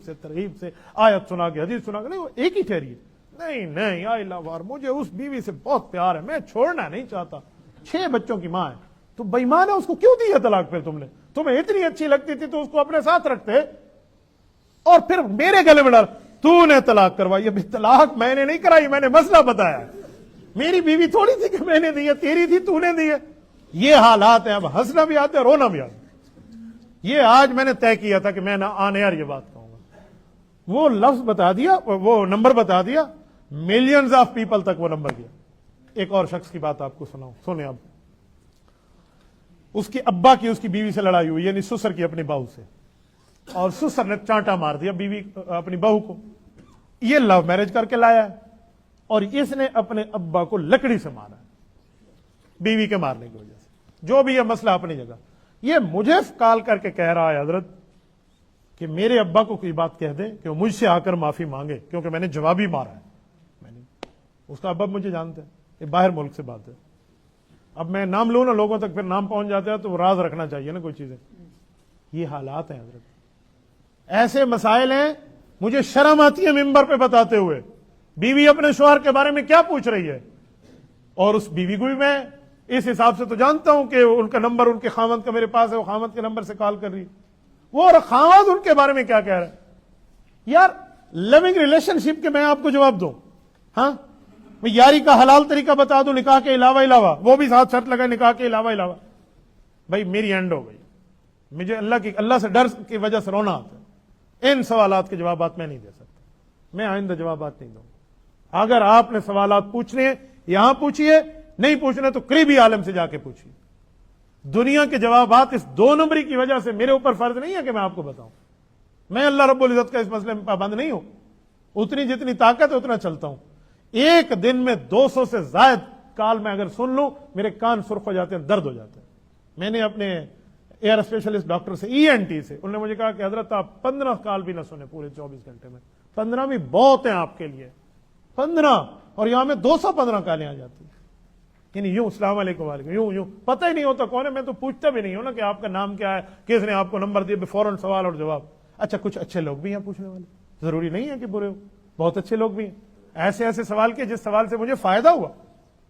سے، آیت سنا کے، حدیث سنا کے۔ نہیں وہ ایک ہی ٹھہری ہے، نہیں آئی لو ہر، مجھے اس بیوی سے بہت پیار ہے، میں چھوڑنا نہیں چاہتا، 6 بچوں کی ماں ہے۔ تو بے ایمان ہے، اس کو کیوں دی ہے طلاق؟ پھر تمہیں اتنی اچھی لگتی تھی تو اس کو اپنے ساتھ رکھتے، اور پھر میرے گلے میں ڈال تو نے طلاق کروائی۔ اب طلاق میں نے نہیں کرائی، میں نے مسئلہ بتایا، میری بیوی تھوڑی تھی کہ میں نے دی ہے، تیری تھی تو نے دی ہے۔ یہ حالات ہیں، اب ہنسنا بھی آتا ہے، رونا بھی آتا ہے۔ یہ آج میں نے طے کیا تھا کہ میں نہ آنے یار یہ بات کہوں گا، وہ لفظ بتا دیا، وہ نمبر بتا دیا، ملینز آف پیپل تک وہ نمبر دیا۔ ایک اور شخص کی بات آپ کو سناؤں، سنیں اب۔ اس کے ابا کی اس کی بیوی سے لڑائی ہوئی، یعنی سسر کی اپنی بہو سے، اور سسر نے چانٹا مار دیا بیوی اپنی بہو کو۔ یہ لو میرج کر کے لایا ہے، اور اس نے اپنے ابا کو لکڑی سے مارا ہے بیوی کے مارنے کی وجہ سے۔ جو بھی یہ مسئلہ اپنی جگہ، یہ مجھے کال کر کے کہہ رہا ہے حضرت کہ میرے ابا کو کوئی بات کہہ دے کہ وہ مجھ سے آ کر معافی مانگے، کیونکہ میں نے جوابی مارا ہے۔ میں نے اس کا ابا مجھے جانتا ہے، یہ باہر ملک سے بات ہے۔ اب میں نام لوں نا لوگوں تک پھر نام پہنچ جاتا ہے، تو راز رکھنا چاہیے نا کوئی چیزیں۔ یہ حالات ہیں حضرت، ایسے مسائل ہیں، مجھے شرم آتی ہے ممبر پہ بتاتے ہوئے۔ بیوی اپنے شوہر کے بارے میں کیا پوچھ رہی ہے، اور اس بیوی کو بھی میں اس حساب سے تو جانتا ہوں کہ ان کا نمبر ان کے خاوند کا میرے پاس ہے، وہ خاوند کے نمبر سے کال کر رہی ہے، وہ اور خاوند ان کے بارے میں کیا کہہ رہا ہے۔ یار لونگ ریلیشن شپ کے میں آپ کو جواب دوں؟ ہاں میں یاری کا حلال طریقہ بتا دوں، نکاح کے علاوہ، وہ بھی ساتھ شرط لگا نکاح کے علاوہ۔ بھائی میری اینڈ ہو گئی، مجھے اللہ سے ڈر کی وجہ سے رونا آتا ہے۔ ان سوالات کے جوابات میں نہیں دے سکتا، میں آئندہ جوابات نہیں دوں۔ اگر آپ نے سوالات پوچھنے ہیں یہاں پوچھیے، نہیں پوچھنے تو قریبی عالم سے جا کے پوچھیے۔ دنیا کے جوابات اس 2 نمبری کی وجہ سے میرے اوپر فرض نہیں ہے کہ میں آپ کو بتاؤں۔ میں اللہ رب العزت کا اس مسئلے میں پابند نہیں ہوں، اتنی جتنی طاقت ہے اتنا چلتا ہوں۔ ایک دن میں 200 سے زائد کال میں اگر سن لوں میرے کان سرخ ہو جاتے ہیں، درد ہو جاتے ہیں۔ میں نے اپنے ایئر اسپیشلسٹ ڈاکٹر سے ENT سے، انہوں نے مجھے کہا کہ حضرت آپ 15 کال بھی نہ سنیں پورے 24 گھنٹے میں، 15 بھی بہت ہیں آپ کے لیے، 15، اور یہاں میں 215 کالیں آ جاتی ہیں، یعنی یوں السلام علیکم وعلیکم، یوں پتہ ہی نہیں ہوتا کون ہے۔ میں تو پوچھتا بھی نہیں ہوں نا کہ آپ کا نام کیا ہے، کس نے آپ کو نمبر دیا، فوراً سوال اور جواب۔ اچھا کچھ اچھے لوگ بھی ہیں پوچھنے والے، ضروری نہیں ہے کہ برے ہو، بہت اچھے لوگ بھی ہیں۔ ایسے سوال کے جس سوال سے مجھے فائدہ ہوا۔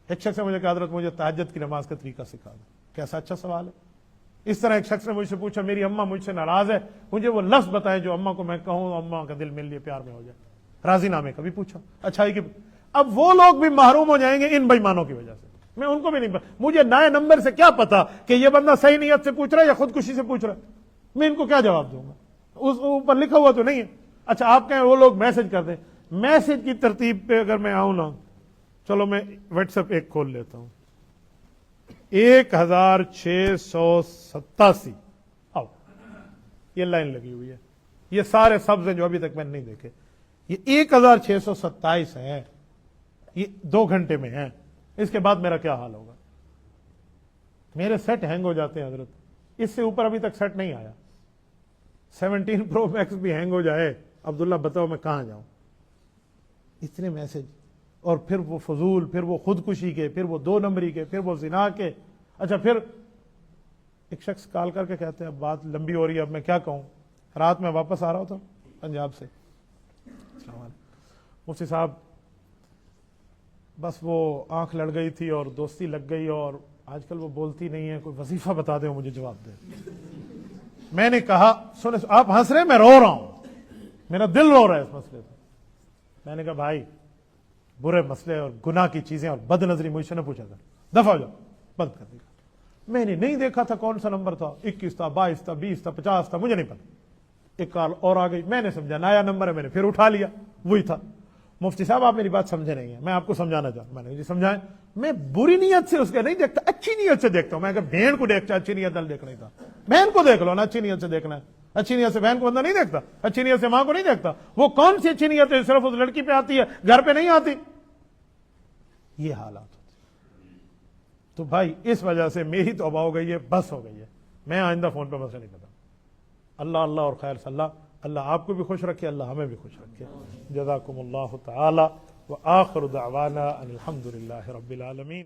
ایک شخص نے مجھے کہا حضرت مجھے تہجد کی نماز کا طریقہ سکھا دو، کیسا اچھا سوال ہے۔ اس طرح ایک شخص نے مجھ سے پوچھا میری اماں مجھ سے ناراض ہے، مجھے وہ لفظ بتائیں جو اماں کو میں کہوں اماں کا دل میرے لیے پیار میں ہو جائے۔ راضی نامے کا بھی پوچھا، اچھائی کی۔ اب وہ لوگ بھی محروم ہو جائیں گے ان بےایمانوں کی وجہ سے، میں ان کو بھی نہیں مجھے نئے نمبر سے کیا پتا کہ یہ بندہ صحیح نیت سے پوچھ رہا ہے یا خودکشی سے پوچھ رہا ہے، میں ان کو کیا جواب دوں گا؟ اس اوپر لکھا ہوا تو نہیں ہے۔ اچھا آپ کہیں وہ لوگ میسج کر دیں، میسج کی ترتیب پہ اگر میں آؤں نا، چلو میں واٹس ایپ ایک کھول لیتا ہوں، 1687 آؤ، یہ لائن لگی ہوئی ہے، یہ سارے سبز ہیں جو ابھی تک میں نے نہیں دیکھے، یہ 1627 ہے، یہ 2 گھنٹے میں ہے۔ اس کے بعد میرا کیا حال ہوگا؟ میرے سیٹ ہینگ ہو جاتے ہیں حضرت، اس سے اوپر ابھی تک سیٹ نہیں آیا۔ 17 Pro Max بھی ہینگ ہو جائے، عبداللہ بتاؤ میں کہاں جاؤں؟ اتنے میسج، اور پھر وہ فضول، پھر وہ خودکشی کے، پھر وہ 2 نمبری کے، پھر وہ زنا کے۔ اچھا پھر ایک شخص کال کر کے کہتے ہیں اب بات لمبی ہو رہی ہے، اب میں کیا کہوں؟ رات میں واپس آ رہا ہوتا پنجاب سے، السلام علیکم مفتی صاحب، بس وہ آنکھ لڑ گئی تھی اور دوستی لگ گئی، اور آج کل وہ بولتی نہیں ہے، کوئی وظیفہ بتا دیں مجھے جواب دے۔ میں نے کہا سن آپ ہنس رہے ہیں، میں رو رہا ہوں، میرا دل رو رہا ہے اس مسئلے سے۔ میں نے کہا بھائی برے مسئلے اور گناہ کی چیزیں اور بد نظری مجھ سے نہ پوچھا کر، دفع ہو جاؤ، بند کر دیا۔ میں نے نہیں دیکھا تھا کون سا نمبر تھا، 21 تھا، 22 تھا، 20 تھا، 50 تھا، مجھے نہیں پتا۔ ایک کال اور آ گئی، میں نے سمجھا نیا نمبر ہے، میں نے پھر اٹھا لیا، وہی تھا۔ مفتی صاحب آپ میری بات سمجھے نہیں ہیں، میں آپ کو سمجھانا چاہتا ہوں۔ میں نے جی سمجھائیں، میں بری نیت سے اس کا نہیں دیکھتا، اچھی نیت سے دیکھتا ہوں۔ میں کہ بہن کو دیکھتا اچھی نیت سے دیکھنا ہی تھا، بہن کو دیکھ لو نا، اچھی نیت سے دیکھنا ہے۔ اچھی نیت سے بہن کو بندہ نہیں دیکھتا، اچھی نیت سے ماں کو نہیں دیکھتا. وہ کون سی اچھی نیت ہے صرف اس لڑکی پہ آتی ہے، گھر پہ نہیں آتی؟ یہ حالات ہوتے. تو بھائی اس وجہ سے میری توبہ ہو گئی ہے، بس ہو گئی ہے، میں آئندہ فون پہ مسئلہ نہیں بتاؤں. اللہ اللہ اور خیر صلی اللہ آپ کو بھی خوش رکھے، اللہ ہمیں بھی خوش رکھے. جزاکم اللہ تعالی وآخر دعوانا ان الحمد للہ رب العالمین.